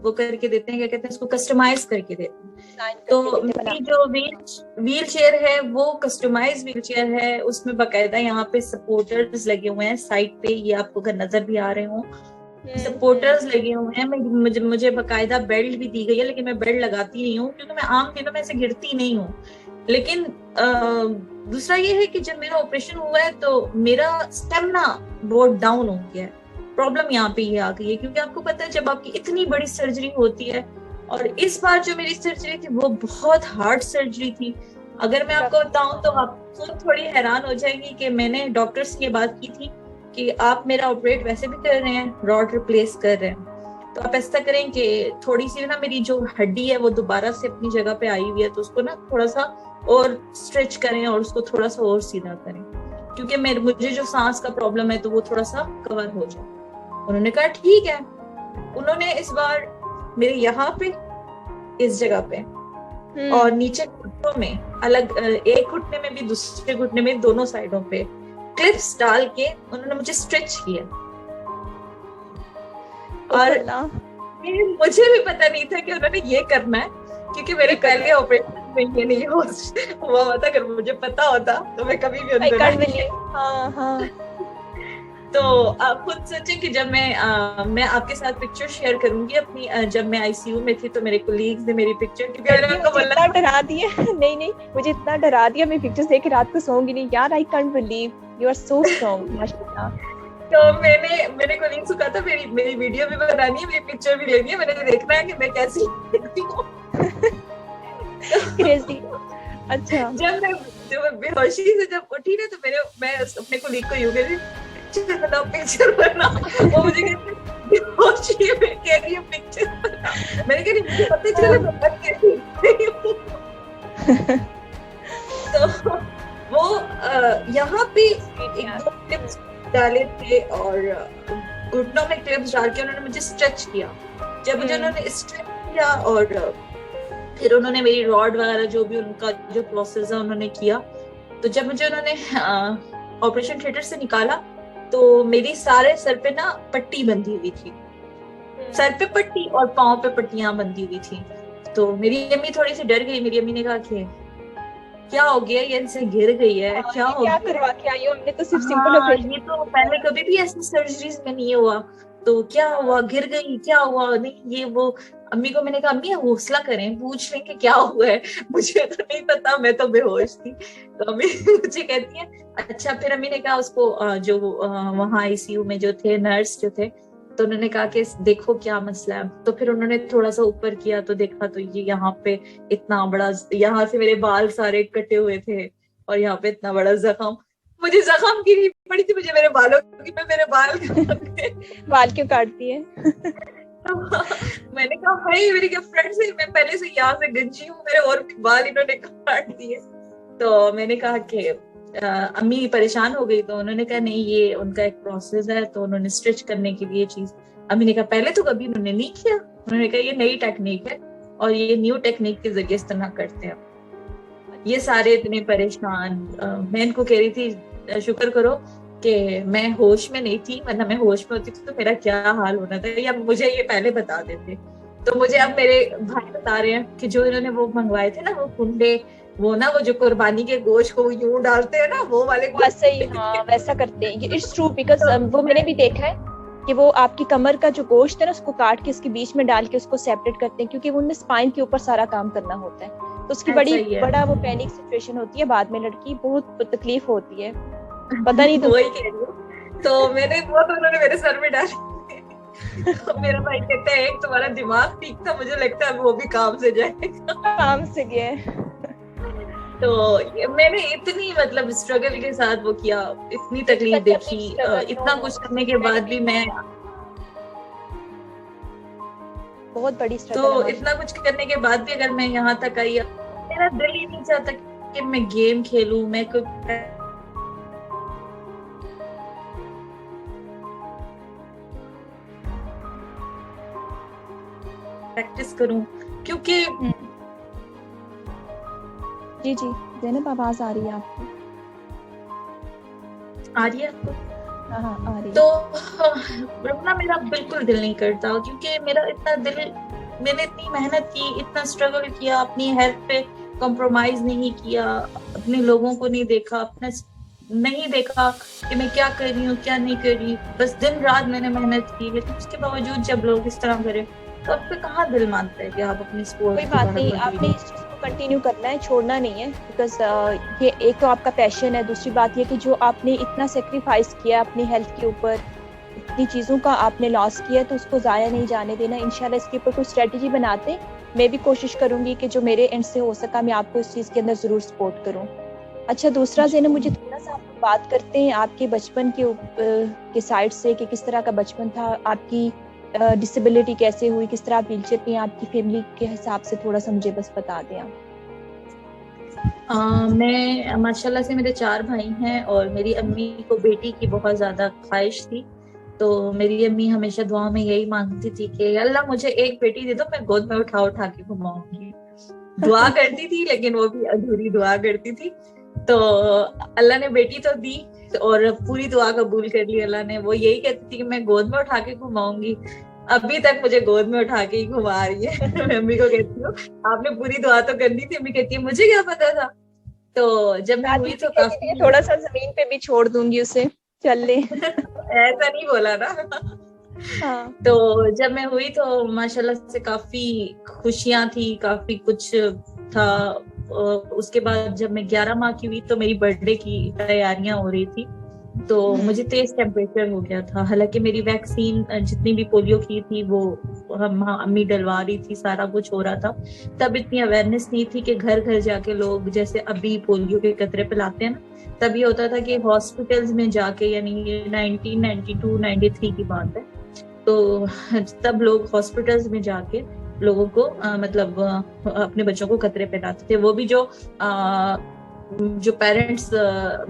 वो करके देते हैं, क्या कहते हैं इसको, कस्टमाइज करके देते हैं।
डिजाइन करके
तो
देते, बना
मेरी जो व्हील चेयर है वो कस्टमाइज व्हील चेयर है, उसमें बकायदा यहाँ पे सपोर्टर्स लगे हुए हैं साइड पे, ये आपको अगर नजर भी आ रहे हो सपोर्टर्स लगे हुए हैं। मुझे बकायदा बेल्ट भी दी गई है, लेकिन मैं बेल्ट लगाती नहीं हूँ क्योंकि मैं आम दिनों में ऐसे गिरती नहीं हूँ। लेकिन दूसरा ये है कि जब मेरा ऑपरेशन हुआ है तो मेरा स्टेमिना बहुत डाउन हो गया है। प्रॉब्लम यहाँ पे ये आ गई है, क्योंकि आपको पता है जब आपकी इतनी बड़ी सर्जरी होती है, और इस बार जो मेरी सर्जरी थी वो बहुत हार्ड सर्जरी थी। अगर मैं आपको बताऊं तो आप खुद थोड़ी हैरान हो जाएंगी कि मैंने डॉक्टर से ये बात की थी कि आप मेरा ऑपरेट वैसे भी कर रहे हैं, रॉड रिप्लेस कर रहे हैं, तो आप ऐसा करें कि थोड़ी सी ना मेरी जो हड्डी है वो दोबारा से अपनी जगह पे आई हुई है, तो उसको ना थोड़ा सा और स्ट्रेच करें और उसको थोड़ा सा और सीधा करें, क्योंकि मुझे जो सांस का प्रॉब्लम है तो वो थोड़ा सा कवर हो जाए। उन्होंने कहा ठीक है। उन्होंने इस बार मेरे यहाँ पे, इस जगह पे और नीचे घुटनों में, अलग एक घुटने में भी दूसरे घुटने में, दोनों साइडों पे क्लिप्स डाल के उन्होंने मुझे स्ट्रेच किया। और मुझे भी पता नहीं था कि उन्होंने ये करना है, क्योंकि मेरे पहले ऑपरेशन में ये नहीं हुआ था। अगर मुझे पता होता तो मैं कभी भी तो आप खुद सोचें कि जब मैं आपके साथ पिक्चर शेयर करूंगी अपनी, जब मैं आईसीयू में थी तो मेरे कोलीग्स ने मेरी पिक्चर, क्योंकि
इतना डरा दिया नहीं मुझे इतना डरा दिया, मैं पिक्चर्स देख के रात को सोऊंगी नहीं यार। I can't believe you are so strong, माशाल्लाह।
तो मेरे कोलीग्स को कहा था मेरी वीडियो भी बनानी है, मेरी पिक्चर भी लेनी है, मैंने देखना है कि मैं कैसी दिखती हूँ।
क्रेजी। अच्छा,
जब बेहोशी से जब उठी ना, तो मैं अपने कोलीग को यूं कह रही, पिक्चर बना। वो मुझे बेहोशी में कह रही है पिक्चर बना। मैंने कहा मुझे पता चला मैं बन कैसी तो वो यहाँ पे एक दो टिप्स डाले थे और घुटनों में क्लिप्स डाल के उन्होंने मुझे स्ट्रेच किया। जब मुझे उन्होंने स्ट्रेच किया और फिर उन्होंने मेरी रॉड वगैरह जो भी उनका जो प्रोसेस है उन्होंने किया, तो जब मुझे उन्होंने ऑपरेशन थिएटर से निकाला तो मेरी सारे सर पे ना पट्टी बंधी हुई थी, सर पे पट्टी और पाँव पे पट्टियां बंधी हुई थी। तो मेरी अम्मी थोड़ी सी डर गई। मेरी अम्मी ने कहा कि क्या हो गया, ये इनसे गिर गई है, क्या हो गया,
करवा के आई हो? हमने तो सिर्फ सिंपल ऑपरेशन,
ये तो पहले कभी भी ऐसी सर्जरीज में नहीं हुआ, तो क्या हुआ, गिर गई, क्या हुआ? नहीं, ये वो। अम्मी को मैंने कहा अम्मी हौसला करें, पूछ लें कि क्या हुआ है, मुझे तो नहीं पता, मैं तो बेहोश थी। तो अम्मी मुझे कहती है अच्छा। फिर अम्मी ने कहा उसको, जो वहाँ आईसीयू में जो थे नर्स जो थे, तो उन्होंने कहा कि देखो क्या मसला है। तो फिर उन्होंने थोड़ा सा ऊपर किया तो देखा तो ये यहाँ पे इतना बड़ा, यहाँ से मेरे बाल सारे कटे हुए थे और यहाँ पे इतना बड़ा जख्म। मुझे जख्म गिरी पड़ी थी मुझे मेरे बालों की, मैं मेरे बाल
बाल क्यों काटती है?
मैंने कहा भाई मेरी गर्लफ्रेंड से मैं पहले से यहाँ से गंजी हूँ, मेरे और भी बाल इन्होंने काट दिए। तो मैंने कहा कि अम्मी परेशान हो गई, तो उन्होंने कहा नहीं ये उनका एक प्रोसेस है, तो उन्होंने स्ट्रिच करने के लिए चीज, अम्मी ने कहा पहले तो कभी उन्होंने नहीं किया, उन्होंने कहा ये नई टेक्निक है और ये न्यू टेक्निक के जरिए इस्तेमाल करते हैं। ये सारे इतने परेशान, मैं इनको कह रही थी शुक्र करो कि मैं होश में नहीं थी, वरना मैं होश में होती तो मेरा क्या हाल होना था, या मुझे ये पहले बता देते। तो मुझे अब मेरे भाई बता रहे हैं कि जो इन्होंने वो मंगवाए थे ना वो कुंडे, वो ना वो जो कुर्बानी के गोश्त को यूं डालते हैं ना वो वाले,
वैसे ही हाँ वैसा करते हैं। इट्स ट्रू बिकॉज वो मैंने भी देखा है कि वो आपकी कमर का जो गोश्त है ना उसको काट के इसके बीच में डाल के उसको सेपरेट करते हैं, क्योंकि उनमें स्पाइन के ऊपर सारा काम करना होता है, तो उसकी बड़ा वो पैनिक सिचुएशन होती है, बाद में लड़की बहुत तकलीफ होती है, पता नहीं
वही कह रही हूँ। तो मैंने वो तो उन्होंने मेरे सर में डाली। तो मेरा भाई कहता है एक तुम्हारा दिमाग ठीक था, मुझे लगता है वो भी काम से जाएगा।
काम से गया है।
तो मैंने इतनी मतलब स्ट्रगल के साथ वो किया, इतनी तकलीफ देखी, इतना कुछ करने के बाद भी मैं
बहुत बड़ी स्ट्रगल,
तो इतना कुछ करने के बाद भी अगर मैं यहाँ तक आई, मेरा दिल ही नहीं चाहता कि मैं गेम खेलूं, मैं कोई प्रैक्टिस करूं, क्योंकि
जी जी ज़ैनब आवाज आ रही है आपको?
आ रही है आपको?
हाँ आ रही है।
तो रुकना मेरा बिल्कुल दिल नहीं करता, क्योंकि मेरा इतना दिल, मैंने इतनी मेहनत की, इतना स्ट्रगल किया, अपनी हेल्थ पे कॉम्प्रोमाइज नहीं किया, अपने लोगों को नहीं देखा, अपना नहीं देखा कि मैं क्या कर रही हूँ क्या नहीं कर रही, बस दिन रात मैंने मेहनत की, लेकिन उसके बावजूद जब लोग इस तरह करें तो आपको कहाँ दिल मानता है कि आप अपनी स्पोर्ट।
कोई बात नहीं, आपने इस चीज को कंटिन्यू करना है, छोड़ना नहीं है, बिकॉज ये एक तो आपका पैशन है, दूसरी बात ये कि जो आपने इतना सेक्रीफाइस किया अपनी हेल्थ के ऊपर, इतनी चीज़ों का आपने लॉस किया, तो उसको ज़ाया नहीं जाने देना। इंशाल्लाह इसके ऊपर कोई स्ट्रेटजी बनाते हैं, मैं भी कोशिश करूंगी कि जो मेरे एंड से हो सका मैं आपको इस चीज़ के अंदर ज़रूर सपोर्ट करूँ। अच्छा दूसरा ज़ैनब, मुझे थोड़ा सा आप बात करते हैं आपके बचपन के साइड से कि किस तरह का बचपन था, आपकी डिसेबिलिटी कैसे हुई, किस तरह आप व्हीलचेयर पे हैं, आपकी फैमिली के हिसाब से थोड़ा सा मुझे बस बता दें आप।
मैं माशाल्लाह से मेरे 4 भाई हैं और मेरी अम्मी को बेटी की बहुत ज्यादा ख्वाहिश थी, तो मेरी अम्मी हमेशा दुआ में यही मांगती थी कि अल्लाह मुझे एक बेटी दे दो, मैं गोद में उठा उठा के घुमाऊंगी। दुआ करती थी लेकिन वो भी अधूरी दुआ करती थी, तो अल्लाह ने बेटी तो दी और पूरी दुआ कबूल कर ली अल्लाह ने। वो यही कहती थी कि मैं गोद में उठा के घुमाऊंगी, अभी तक मुझे गोद में उठा के ही घुमा रही है। मैं अम्मी को कहती हूँ आपने पूरी दुआ तो करनी थी, अम्मी कहती है मुझे क्या पता था। तो जब मैं हुई तो काफी
थोड़ा सा जमीन पे भी छोड़ दूंगी उसे, चल ले।
ऐसा नहीं बोला ना। हाँ। तो जब मैं हुई तो माशाल्लाह से काफी खुशियां थी, काफी कुछ था। उसके बाद जब मैं 11 माह की हुई तो मेरी बर्थडे की तैयारियां हो रही थी, तो मुझे तेज टेम्परेचर हो गया था। हालांकि मेरी वैक्सीन जितनी भी पोलियो की थी वो अम्मी डलवा रही थी, सारा कुछ हो रहा था। तब इतनी अवेयरनेस नहीं थी कि घर घर जाके लोग जैसे अभी पोलियो के कतरे पिलाते हैं ना, तब ये होता था कि हॉस्पिटल्स में जाके, यानी 1992-93 की बात है, तो तब लोग हॉस्पिटल्स में जाके लोगों को मतलब अपने बच्चों को कतरे पिलाते थे। वो भी जो पेरेंट्स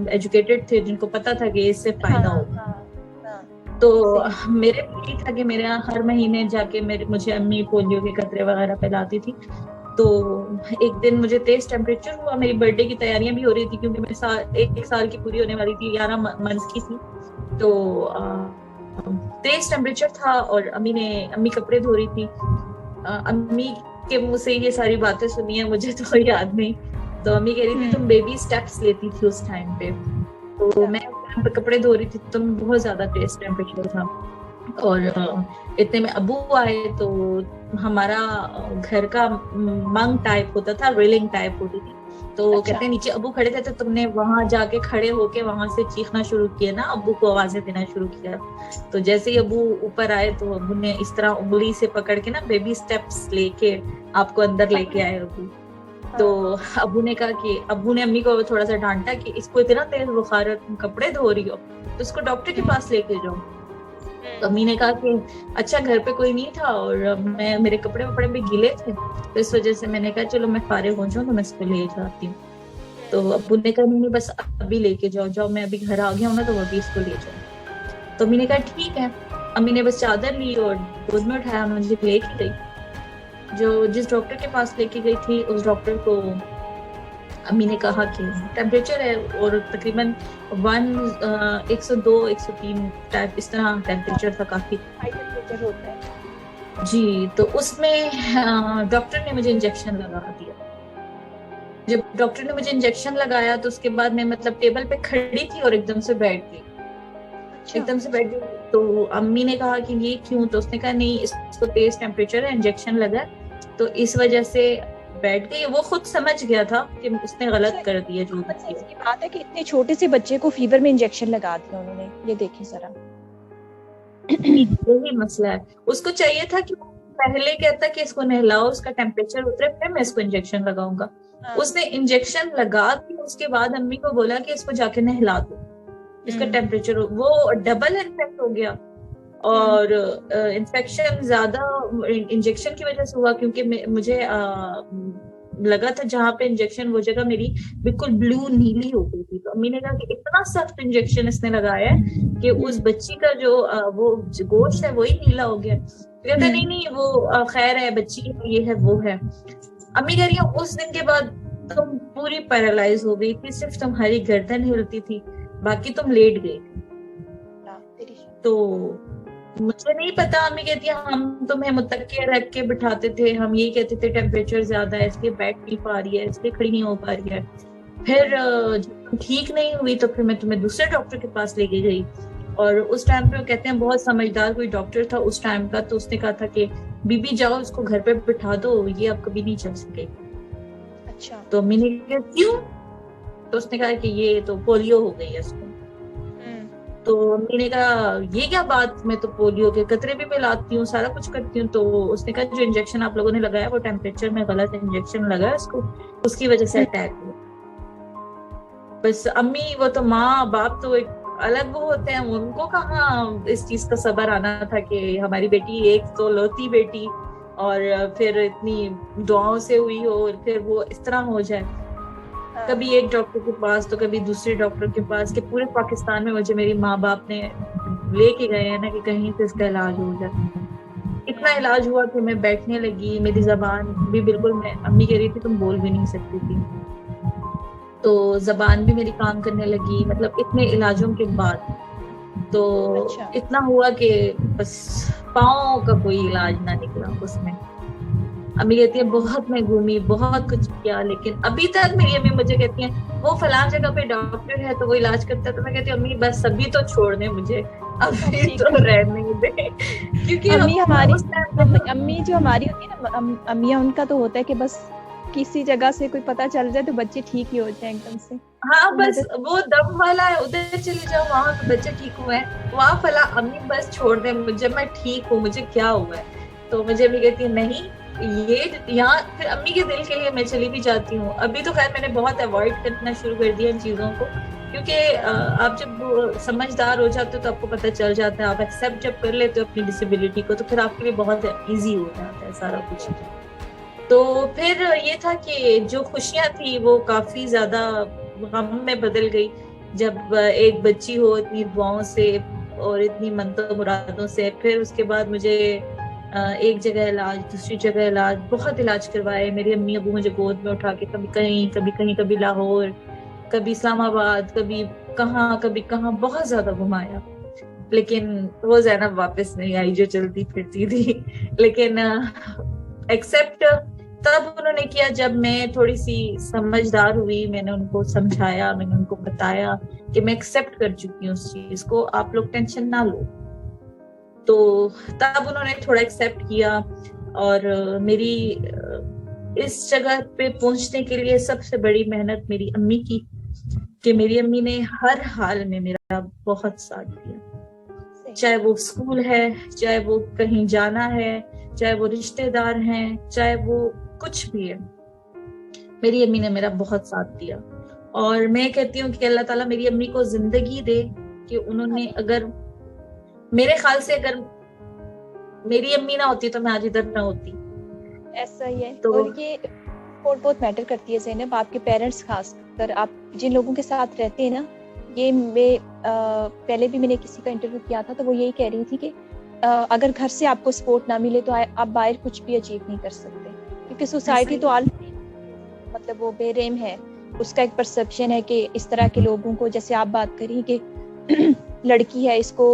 एजुकेटेड थे, जिनको पता था कि इससे फायदा होगा। तो मेरे भी था कि मेरे यहाँ हर महीने जाके मुझे अम्मी पोलियो के कतरे वगैरह पिलाती थी। तो एक दिन मुझे तेज टेम्परेचर हुआ, मेरी बर्थडे की तैयारियां भी हो रही थी क्योंकि मैं एक साल की पूरी होने वाली थी, 11 मंथ की थी। तो तेज टेम्परेचर था और अम्मी कपड़े धो रही थी। अम्मी के मुंह से ये सारी बातें सुनी है, मुझे तो याद नहीं। तो अम्मी कह रही थी तुम बेबी स्टेप्स लेती थी उस टाइम पे, तो मैं कपड़े धो रही थी, तो बहुत ज्यादा तेज टेम्परेचर था। और इतने में अबू आए, तो हमारा घर का मंग टाइप होता था, रेलिंग टाइप होती थी, तो कहते नीचे अबू खड़े थे, तो तुमने वहां जाके खड़े होके वहां से चीखना शुरू किया ना, अबू को आवाजें देना शुरू किया। तो जैसे ही अबू ऊपर आए तो अबू ने इस तरह उंगली से पकड़ के ना बेबी स्टेप्स लेके आपको अंदर लेके आए अबू। तो अबू ने कहा कि अबू ने अम्मी को थोड़ा सा डांटा कि इसको इतना तेज बुखार है, तुम कपड़े धो रही हो, तो इसको डॉक्टर के पास लेके जाओ। तो अम्मी ने कहा कि अच्छा घर पे कोई नहीं था और मैं मेरे कपड़े वपड़े भी गीले थे, तो इस वजह से मैंने कहा चलो मैं फारिग हो जाऊँ तो मैं इसको ले जाती हूँ। तो अब्बू ने कहा नहीं बस अभी लेके जाओ, जाओ मैं अभी घर आ गया हूँ ना, तो अभी इसको ले जाओ। तो अम्मी ने कहा ठीक है। अम्मी ने बस चादर ली और गोद में उठाया, मुझे लेके गई। जो जिस डॉक्टर के पास लेके गई थी उस डॉक्टर को अम्मी ने कहा कि टेम्परेचर है और तकरीबन 102 103 टाइप इस तरह टेम्परेचर था, काफी
हाई टेम्परेचर होता है
जी। तो उसमें डॉक्टर ने मुझे इंजेक्शन लगा दिया। जब डॉक्टर ने मुझे इंजेक्शन लगाया तो उसके बाद मैं मतलब टेबल पे खड़ी थी और एकदम से बैठ गई।
अच्छा
एकदम से बैठ गई तो अम्मी ने कहा कि ये क्यों, तो उसने कहा नहीं इसको तेज टेम्परेचर है, इंजेक्शन लगा है, तो इस वजह से बैठ गई। वो खुद समझ गया था कि उसने गलत कर दिया जो भी किया।
इसकी बात है कि इतने छोटे से बच्चे को फीवर में इंजेक्शन लगा दिया उन्होंने, ये देखिए जरा।
यही मसला है, उसको चाहिए था कि वो पहले कहता कि इसको नहलाओ, उसका टेम्परेचर उतरे फिर मैं इसको इंजेक्शन लगाऊंगा। उसने इंजेक्शन लगा दिया, उसके बाद अम्मी को बोला कि इसको जाके नहला दो, इसका टेम्परेचर वो डबल इन्फेक्ट हो गया। और इन्फेक्शन ज्यादा इंजेक्शन की वजह से हुआ, क्योंकि मुझे लगा था जहाँ पे इंजेक्शन वो जगह मेरी बिल्कुल ब्लू नीली हो गई थी। तो अम्मी ने कहा कि इतना सख्त इंजेक्शन इसने लगाया है कि उस बच्ची का जो वो गोश्त है वही नीला हो गया। तो कहता नहीं नहीं वो खैर है, बच्ची ये है वो है। अम्मी कह रही है उस दिन के बाद तुम पूरी पैरालाइज हो गई थी, सिर्फ तुम्हारी गर्दन हिलती थी, बाकी तुम लेट गई थी। तो मुझे नहीं पता, अम्मी कहती है हम तुम्हें मुत्तकिया रख के बिठाते थे, हम ये कहते थे टेम्परेचर ज्यादा है इसलिए बैठ नहीं पा रही है, इसलिए खड़ी नहीं हो पा रही है। फिर जब ठीक नहीं हुई तो फिर मैं तुम्हें दूसरे डॉक्टर के पास लेके गई। और उस टाइम पे वो कहते हैं बहुत समझदार कोई डॉक्टर था उस टाइम का, तो उसने कहा था कि बीबी जाओ उसको घर पे बिठा दो, ये अब कभी नहीं चल सकेगी।
अच्छा।
तो अम्मी ने कहा क्यों, तो उसने कहा कि ये तो पोलियो हो गई है इसको। तो अम्मी ने कहा ये क्या बात, मैं तो पोलियो के कतरे भी पिलाती हूँ, सारा कुछ करती हूँ। तो उसने कहा जो इंजेक्शन आप लोगों ने लगाया वो टेम्परेचर में गलत इंजेक्शन लगा है उसको, उसकी वजह से अटैक हुआ। बस अम्मी वो तो माँ बाप तो एक अलग वो होते हैं, उनको कहाँ इस चीज का सब्र आना था कि हमारी बेटी एक तो लौती बेटी और फिर इतनी दुआओं से हुई हो और फिर वो इस तरह हो जाए। कभी एक डॉक्टर के पास तो कभी दूसरे डॉक्टर के पास, कि पूरे पाकिस्तान में मुझे मेरी माँ बाप ने लेके गए हैं ना कि कहीं से इसका इलाज हो जाए। इतना इलाज हुआ कि मैं बैठने लगी, मेरी जबान भी बिल्कुल, मैं अम्मी कह रही थी तुम बोल भी नहीं सकती थी, तो जबान भी मेरी काम करने लगी, मतलब इतने इलाजों के बाद। तो
अच्छा।
इतना हुआ कि बस पाँव का कोई इलाज ना निकला उसमें। अम्मी कहती है बहुत मैं घूमी, बहुत कुछ किया, लेकिन अभी तक मेरी अम्मी मुझे कहती है वो फलां जगह पे डॉक्टर है तो वो इलाज करता है। तो मैं कहती हूँ अम्मी बस अभी तो छोड़ दे मुझे, अभी तो रहने दे, क्योंकि
अम्मी हमारी
तो
अम्मी जो हमारी होती है ना अम्मियाँ, उनका तो होता है कि बस किसी जगह से कोई पता चल जाए तो बच्चे ठीक ही हो जाए एकदम से।
हाँ बस वो दम वाला है, उधर चले जाओ वहां तो बच्चे ठीक हुए हैं, वहां फला अम्मी बस छोड़ दे मुझे, मैं ठीक हूँ, मुझे क्या हुआ है। तो मुझे अम्मी कहती है नहीं ये यहाँ, फिर अम्मी के दिल के लिए मैं चली भी जाती हूँ। अभी तो खैर मैंने बहुत अवॉइड करना शुरू कर दिया इन चीजों को, क्योंकि आप जब समझदार हो जाते हो तो आपको पता चल जाता है, आप एक्सेप्ट जब कर लेते हो अपनी डिसेबिलिटी को तो फिर आपके लिए बहुत इजी हो जाता है सारा कुछ। तो फिर ये था कि जो खुशियां थी वो काफी ज्यादा गम में बदल गई, जब एक बच्ची हो इतनी दुआओं से और इतनी मनतो मुरादों से। फिर उसके बाद मुझे एक जगह इलाज, दूसरी जगह इलाज, बहुत इलाज करवाए। मेरी अम्मी अबू मुझे गोद में उठा के कभी कहीं कभी कहीं, कभी लाहौर, कभी इस्लामाबाद, कभी कहाँ बहुत ज्यादा घुमाया, लेकिन वो ज़ैनब वापस नहीं आई जो चलती फिरती थी। लेकिन एक्सेप्ट तब उन्होंने किया जब मैं थोड़ी सी समझदार हुई, मैंने उनको समझाया, मैंने उनको बताया कि मैं एक्सेप्ट कर चुकी हूँ उस चीज को, आप लोग टेंशन ना लो। तो तब उन्होंने थोड़ा एक्सेप्ट किया। और मेरी इस जगह पे पहुंचने के लिए सबसे बड़ी मेहनत मेरी अम्मी की, कि मेरी अम्मी ने हर हाल में मेरा बहुत साथ दिया, चाहे वो स्कूल है, चाहे वो कहीं जाना है, चाहे वो रिश्तेदार हैं, चाहे वो कुछ भी है। मेरी अम्मी ने मेरा बहुत साथ दिया। और मैं कहती हूँ कि अल्लाह ताला मेरी अम्मी को जिंदगी दे कि उन्होंने, अगर मेरे ख्याल से अगर मेरी अम्मी ना होती तो मैं आज इधर ना होती।
ऐसा ही है।
तो
और ये सपोर्ट बहुत मैटर करती है ज़ैनब, आपके पेरेंट्स खासकर, आप जिन लोगों के साथ रहते हैं ना। ये मैं पहले भी मैंने किसी का इंटरव्यू किया था, तो वो यही कह रही थी कि अगर घर से आपको सपोर्ट ना मिले तो आप बाहर कुछ भी अचीव नहीं कर सकते, क्योंकि सोसाइटी तो ऑलरेडी मतलब वो बेरहम है। उसका एक परसेप्शन है कि इस तरह के लोगों को, जैसे आप बात करी कि लड़की है, इसको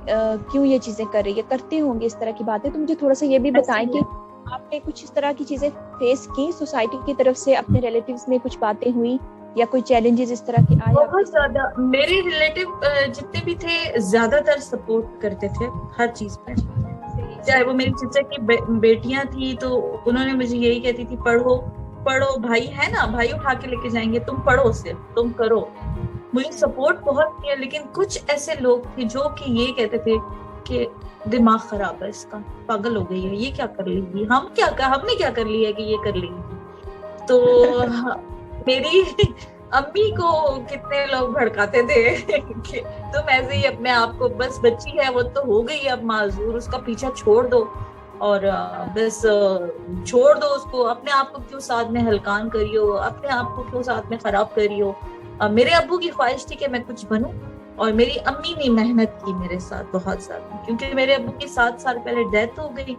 क्यों ये चीजें कर रही है, करते होंगे इस तरह की बातें। तो मुझे थोड़ा सा ये भी बताएं कि आपने कुछ इस तरह की चीजें फेस की सोसाइटी की तरफ से, अपने रिलेटिव्स में कुछ बातें हुई या कोई चैलेंजेस इस तरह के आए?
बहुत ज्यादा मेरे रिलेटिव जितने भी थे ज्यादातर सपोर्ट करते थे हर चीज पे। चाहे वो मेरी चचा की बेटियां थी तो उन्होंने मुझे यही कहती थी, पढ़ो पढ़ो, भाई है ना, भाई उठा के लेके जाएंगे, तुम पढ़ो, सिर्फ तुम करो। मुझे सपोर्ट बहुत किया। लेकिन कुछ ऐसे लोग थे जो कि ये कहते थे कि दिमाग खराब है इसका, पागल हो गई है, ये क्या कर लेगी, हमने क्या कर लिया कि ये कर लेगी। तो मेरी अम्मी को कितने लोग भड़काते थे कि तुम ऐसे ही अपने आप को, बस बच्ची है वो तो हो गई अब माजूर, उसका पीछा छोड़ दो और बस छोड़ दो उसको, अपने आप को क्यों साथ में हलकान करियो, अपने आप को क्यों साथ में खराब करियो। मेरे अब्बू की ख्वाहिश थी कि मैं कुछ बनूं, और मेरी अम्मी ने मेहनत की मेरे साथ बहुत ज्यादा, क्योंकि मेरे अब्बू की 7 साल पहले डेथ हो गई।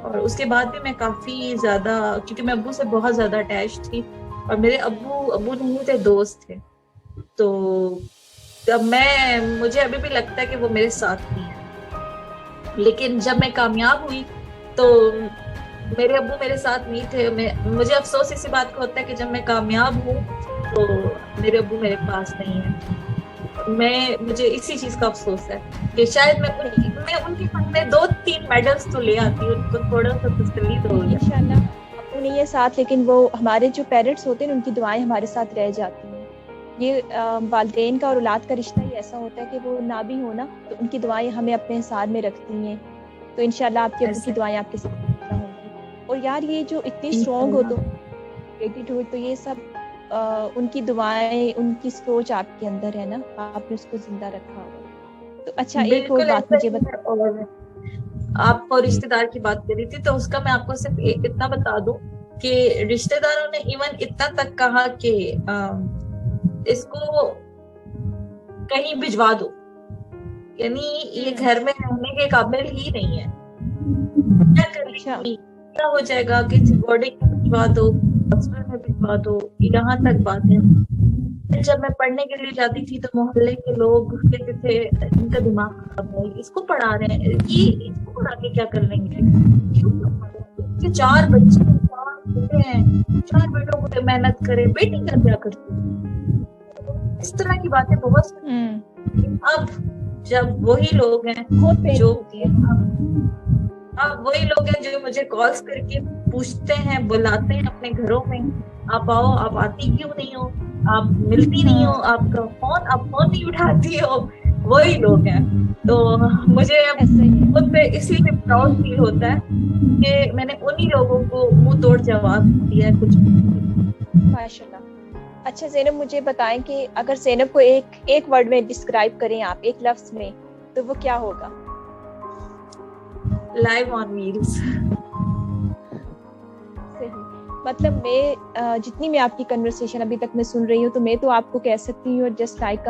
और उसके बाद भी मैं काफी ज्यादा, क्योंकि मैं अब्बू से बहुत ज्यादा अटैच थी, और मेरे अब्बू नहीं थे, दोस्त थे। तो तब मुझे अभी भी लगता है कि वो मेरे साथ ही है। लेकिन जब मैं कामयाब हुई तो मेरे अब्बू मेरे साथ नहीं थे। मुझे अफसोस इसी बात का होता है कि जब मैं कामयाब हूँ तो मेरे अब्बू मेरे पास नहीं है। मुझे इसी चीज का अफसोस है कि शायद मैं उनके सामने 2-3 मेडल्स तो ले आती, उनको थोड़ा सा तसल्ली तो हो जाती।
इंशाल्लाह अब्बू नहीं है साथ, लेकिन वो हमारे जो पेरेंट्स होते हैं उनकी दुआएं हमारे साथ रह जाती हैं। ये वालिदैन का और औलाद का रिश्ता ही ऐसा होता है कि वो ना भी हो ना तो उनकी दुआएं हमें अपने साथ में रखती हैं। तो इंशाल्लाह आपकी अब्बू की दुआएं आपके साथ होंगी। और यार ये जो इतनी स्ट्रॉन्ग हो तो एटीट्यूड, तो ये सब उनकी दुआएं, उनकी सोच आपके अंदर है ना, आपने उसको जिंदा रखा हुआ। तो अच्छा, एक और बात मुझे बताओ।
और आपको रिश्तेदार की बात करी थी तो उसका मैं आपको सिर्फ इतना बता दूं कि रिश्तेदारों ने इवन इतना तक कहा कि इसको कहीं भिजवा दो, यानी ये घर में रहने के काबिल ही नहीं है, क्या करेगी, क्या हो जाएगा कि बोर्डिंग में भिजवा दो, हॉस्टल में भिजवा दो, यहाँ तक बात है। जब मैं पढ़ने के लिए जाती थी तो मोहल्ले के लोग कहते थे इनका दिमाग खराब है, इसको पढ़ा रहे हैं, ये इसको पढ़ा के क्या कर लेंगे, क्यों 4 बच्चे हैं, 4 बेटों को मेहनत करे, बेटी का क्या करती है, इस तरह की बातें बहुत। अब जब वही लोग हैं जो अब वही लोग हैं जो मुझे कॉल्स करके पूछते हैं, बुलाते हैं अपने घरों में, आप आओ, आप आती क्यों नहीं हो, आप मिलती नहीं हो, आप फोन नहीं उठाती हो, वही लोग हैं। तो मुझे खुद पे इसलिए प्राउड फील होता है कि मैंने उन्हीं लोगों को मुंह तोड़ जवाब दिया है कुछ।
माशाल्लाह। अच्छा ज़ैनब, मुझे बताएं कि अगर ज़ैनब को एक वर्ड में डिस्क्राइब करें आप, एक लफ्ज में, तो वो क्या होगा?
Live on wheels.
सही। मतलब मैं जितनी मैं आपकी कन्वर्सेशन अभी तक मैं सुन रही हूँ, तो मैं तो आपको कह सकती हूँ जस्ट लाइक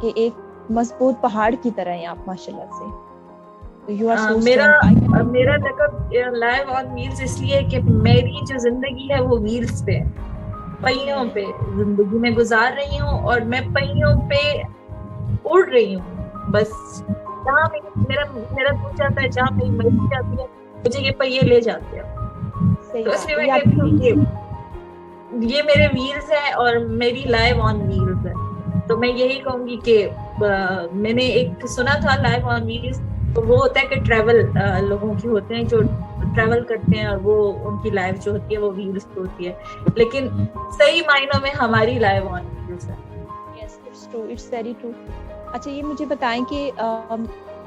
कि एक मजबूत पहाड़ की तरह हैं आप माशाल्लाह से। तो यू आर सो स्ट्रांग।
मेरा लक़ब लाइव ऑन व्हील्स इसलिए कि मेरी जो जिंदगी है वो व्हील्स पे, पहियों पे जिंदगी में गुजार रही हूँ, और मैं पहियों पे उड़ रही हूँ। बस जहाँ मेरा दिल जाता है, जहाँ मेरी मर्जी जाती है, मुझे ये पहिए ले जाते हैं। तो इसलिए मैं कहती हूँ ये मेरे व्हील्स हैं और मेरी लाइव ऑन व्हील्स है। तो मैं यही कहूंगी कि मैंने एक सुना था लाइव ऑन व्हील्स, तो वो होता है कि ट्रैवल लोगों की होते हैं जो ट्रैवल करते हैं, और वो उनकी लाइफ जो होती है वो व्हील्स पे होती है, लेकिन सही मायनों में हमारी लाइफ ऑन व्हील्स है।
Yes, it's true, it's very true. अच्छा, ये मुझे बताएं कि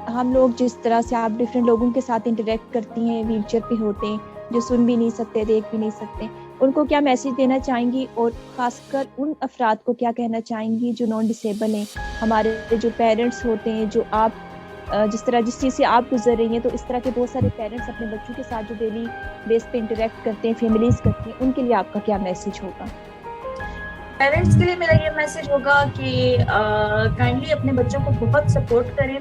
हम लोग जिस तरह से आप डिफरेंट लोगों के साथ इंटरेक्ट करती हैं, व्हीलचेयर पे होते हैं, जो सुन भी नहीं सकते, देख भी नहीं सकते, उनको क्या मैसेज देना चाहेंगी, और खासकर उन अफराद को क्या कहना चाहेंगी जो नॉन डिसेबल हैं, हमारे जो पेरेंट्स होते हैं, जो आप जिस चीज़ से आप गुजर रही हैं, तो इस तरह के बहुत सारे पेरेंट्स अपने बच्चों के साथ जो डेली बेस पे इंटरेक्ट करते हैं, फैमिलीज करते हैं, उनके लिए आपका क्या मैसेज होगा?
पेरेंट्स के लिए मेरा ये मैसेज होगा कि काइंडली अपने बच्चों को बहुत सपोर्ट करें,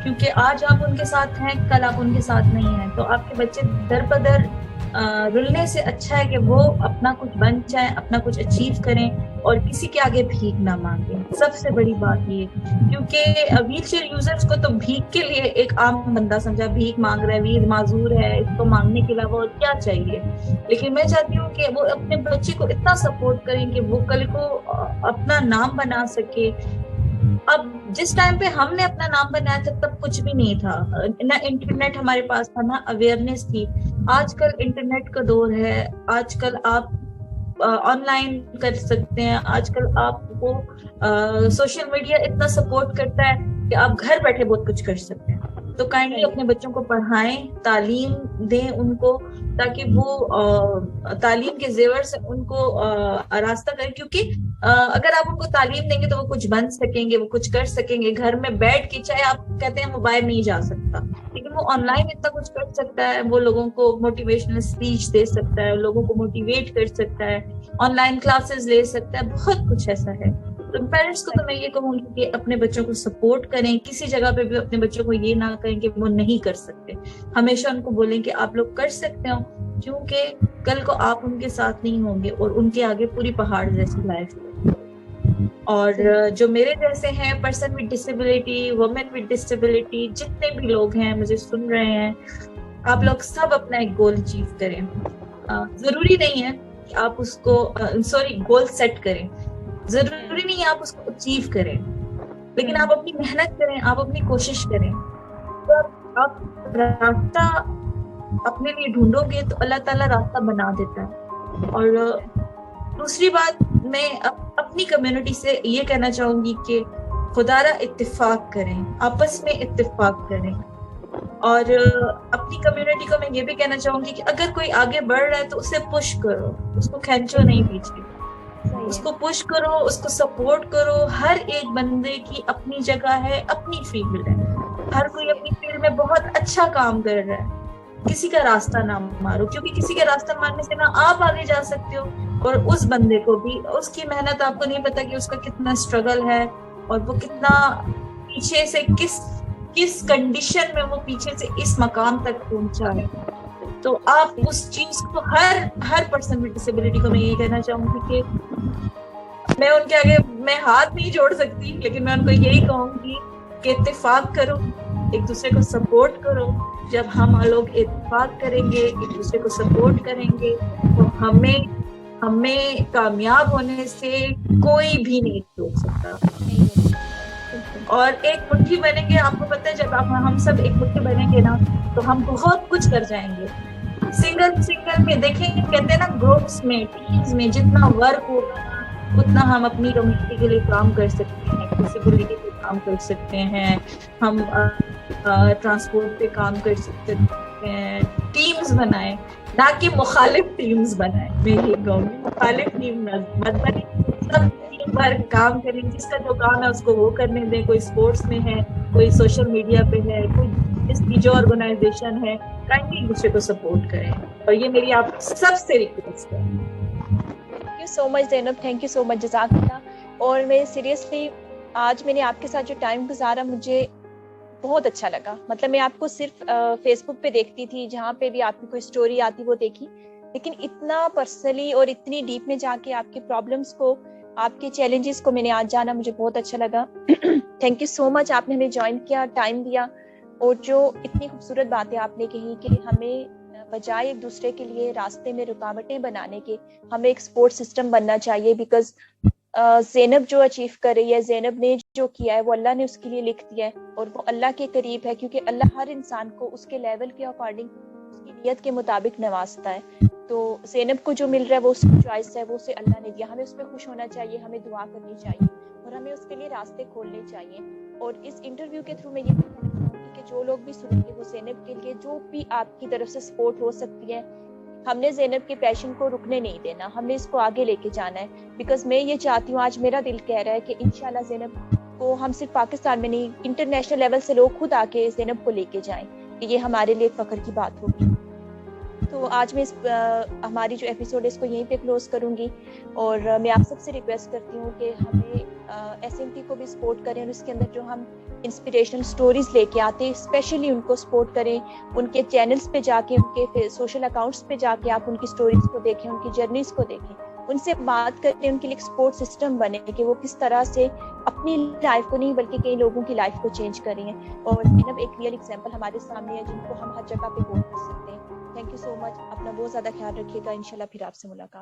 क्योंकि आज आप उनके साथ हैं, कल आप उनके साथ नहीं हैं। तो आपके बच्चे दर बदर रुलने से अच्छा है कि वो अपना कुछ बन जाए, अपना कुछ अचीव करें और किसी के आगे भीख ना मांगे। सबसे बड़ी बात ये, क्योंकि व्हील चेयर यूजर्स को तो भीख के लिए एक आम बंदा समझा, भीख मांग रहा है, वीर माजूर है, इसको मांगने के अलावा और क्या चाहिए। लेकिन मैं चाहती हूँ कि वो अपने बच्चे को इतना सपोर्ट करें कि वो कल को अपना नाम बना सके। अब जिस टाइम पे हमने अपना नाम बनाया था तब कुछ भी नहीं था, ना इंटरनेट हमारे पास था, ना अवेयरनेस थी। आजकल इंटरनेट का दौर है, आजकल आप ऑनलाइन कर सकते हैं, आजकल आपको सोशल मीडिया इतना सपोर्ट करता है कि आप घर बैठे बहुत कुछ कर सकते हैं। तो काइंडली अपने बच्चों को पढ़ाएं, तालीम दें उनको, ताकि वो तालीम के जेवर से उनको रास्ता करें। क्योंकि अगर आप उनको तालीम देंगे तो वो कुछ बन सकेंगे, वो कुछ कर सकेंगे घर में बैठ के। चाहे आप कहते हैं वो बाहर नहीं जा सकता, लेकिन वो ऑनलाइन इतना कुछ कर सकता है। वो लोगों को मोटिवेशनल स्पीच दे सकता है, लोगों को मोटिवेट कर सकता है, ऑनलाइन क्लासेस ले सकता है, बहुत कुछ ऐसा है। तो पेरेंट्स को तो मैं ये कहूंगी कि अपने बच्चों को सपोर्ट करें, किसी जगह पे भी अपने बच्चों को ये ना करें कि वो नहीं कर सकते। हमेशा उनको बोलें कि आप लोग कर सकते हो, क्योंकि कल को आप उनके साथ नहीं होंगे और उनके आगे पूरी पहाड़ जैसी लाइफ है। और जो मेरे जैसे हैं, person with disability, women with disability, जितने भी लोग हैं मुझे सुन रहे हैं, आप लोग सब अपना एक गोल अचीव करें। जरूरी नहीं है कि आप उसको गोल सेट करें, जरूरी नहीं है आप उसको अचीव करें, लेकिन आप अपनी मेहनत करें, आप अपनी कोशिश करें। तो आप रास्ता अपने लिए ढूंढोगे तो अल्लाह ताला रास्ता बना देता है। और दूसरी बात, मैं अपनी कम्युनिटी से ये कहना चाहूंगी कि खुदारा इत्तेफाक करें, आपस में इत्तेफाक करें। और अपनी कम्युनिटी को मैं ये भी कहना चाहूंगी कि अगर कोई आगे बढ़ रहा है तो उसे पुश करो, उसको खींचो नहीं पीछे, उसको पुश करो, उसको सपोर्ट करो। हर एक बंदे की अपनी जगह है, अपनी फील्ड है, हर कोई अपनी फील्ड में बहुत अच्छा काम कर रहा है। किसी का रास्ता ना मारो, क्योंकि किसी का रास्ता मारने से ना आप आगे जा सकते हो और उस बंदे को भी, उसकी मेहनत आपको नहीं पता कि उसका कितना स्ट्रगल है और वो कितना पीछे से किस कंडीशन में वो पीछे से इस मकाम तक पहुंचा है। तो आप उस चीज को, हर पर्सन विद डिसेबिलिटी को मैं ये कहना चाहूंगी कि मैं उनके आगे मैं हाथ नहीं जोड़ सकती, लेकिन मैं उनको यही कहूंगी कि इत्तेफाक करो, एक दूसरे को सपोर्ट करो। जब हम लोग इत्तेफाक करेंगे, एक दूसरे को सपोर्ट करेंगे, तो हमें कामयाब होने से कोई भी नहीं रोक सकता। और एक मुट्ठी बनेंगे, आपको पता है जब हम सब एक मुट्ठी बनेंगे ना तो हम बहुत कुछ कर जाएंगे। सिंगल में देखेंगे, कहते हैं ना ग्रुप्स में, टीम्स में जितना वर्क होगा उतना हम अपनी कम्युनिटी के लिए काम कर सकते हैं, डिसेबिलिटी पे काम कर सकते हैं, हम ट्रांसपोर्ट पे काम कर सकते हैं। टीम्स बनाए, ना कि मुखालिफ टीम्स बनाए। मैं ये कहूँगी मुखालिफ टीम मत बने, सब टीम पर काम करें। जिसका जो काम है उसको वो करने दें। कोई स्पोर्ट्स में है, कोई सोशल मीडिया पे है, कोई इसकी जो ऑर्गेनाइजेशन है, काइंडली एक दूसरे को सपोर्ट करें। और ये मेरी आप सबसे रिक्वेस्ट है।
Thank you so much Zainab, thank you so much, जज़ाकल्लाह। और मैं सीरियसली आज मैंने आपके साथ जो टाइम गुजारा मुझे बहुत अच्छा लगा। मतलब मैं आपको सिर्फ फेसबुक पे देखती थी, जहाँ पे भी आपकी कोई स्टोरी आती वो देखी, लेकिन इतना पर्सनली और इतनी डीप में जाके आपके प्रॉब्लम्स को, आपके चैलेंजेस को मैंने आज जाना, मुझे बहुत अच्छा लगा। थैंक यू सो मच, आपने हमें ज्वाइन किया, टाइम दिया, और जो इतनी खूबसूरत बातें आपने कही कि हमें बजाय एक दूसरे के लिए रास्ते में रुकावटें बनाने के, हमें एक सपोर्ट सिस्टम बनना चाहिए। बिकॉज ज़ैनब जो अचीव कर रही है, ज़ैनब ने जो किया है वो अल्लाह ने उसके लिए लिख दिया है और वो अल्लाह के करीब है, क्योंकि अल्लाह हर इंसान को उसके लेवल के अकॉर्डिंग, उसकी नीयत के मुताबिक नवाजता है। तो ज़ैनब को जो मिल रहा है वो उसकी चॉइस है, वो उसे अल्लाह ने दिया। हमें उस पर खुश होना चाहिए, हमें दुआ करनी चाहिए और हमें उसके लिए रास्ते खोलने चाहिए। और इस इंटरव्यू के थ्रू मैं ये कहना चाहूँगी कि जो लोग भी सुनेंगे वो ज़ैनब के लिए जो भी आपकी तरफ से सपोर्ट हो सकती है, हमने ज़ैनब के पैशन को रुकने नहीं देना, हमने इसको आगे लेके जाना है। बिकॉज मैं ये चाहती हूँ, आज मेरा दिल कह रहा है कि इंशाल्लाह ज़ैनब को हम सिर्फ पाकिस्तान में नहीं, इंटरनेशनल लेवल से लोग खुद आके ज़ैनब को लेके जाएं, कि ये हमारे लिए फख्र की बात होगी। तो आज मैं हमारी जो एपिसोड है इसको यहीं पे क्लोज करूंगी, और मैं आप सबसे रिक्वेस्ट करती हूँ कि हमें SMT को भी सपोर्ट करें, और उसके अंदर जो हम इंस्पिरेशनल स्टोरीज लेके आते हैं स्पेशली उनको सपोर्ट करें। उनके चैनल्स पे जाके, उनके सोशल अकाउंट्स पे जाके आप उनकी स्टोरीज को देखें, उनकी जर्नीज को देखें, उनसे बात करें, उनके लिए एक सपोर्ट सिस्टम बने कि वो किस तरह से अपनी लाइफ को नहीं बल्कि कई लोगों की लाइफ को चेंज कर रही हैं। और ज़ैनब एक रियल एग्जांपल हमारे सामने है जिनको हम हर जगह पे कोट कर सकते हैं। Thank you so much. अपना बहुत ज़्यादा ख्याल रखिएगा। इंशाल्लाह फिर आपसे मुलाकात।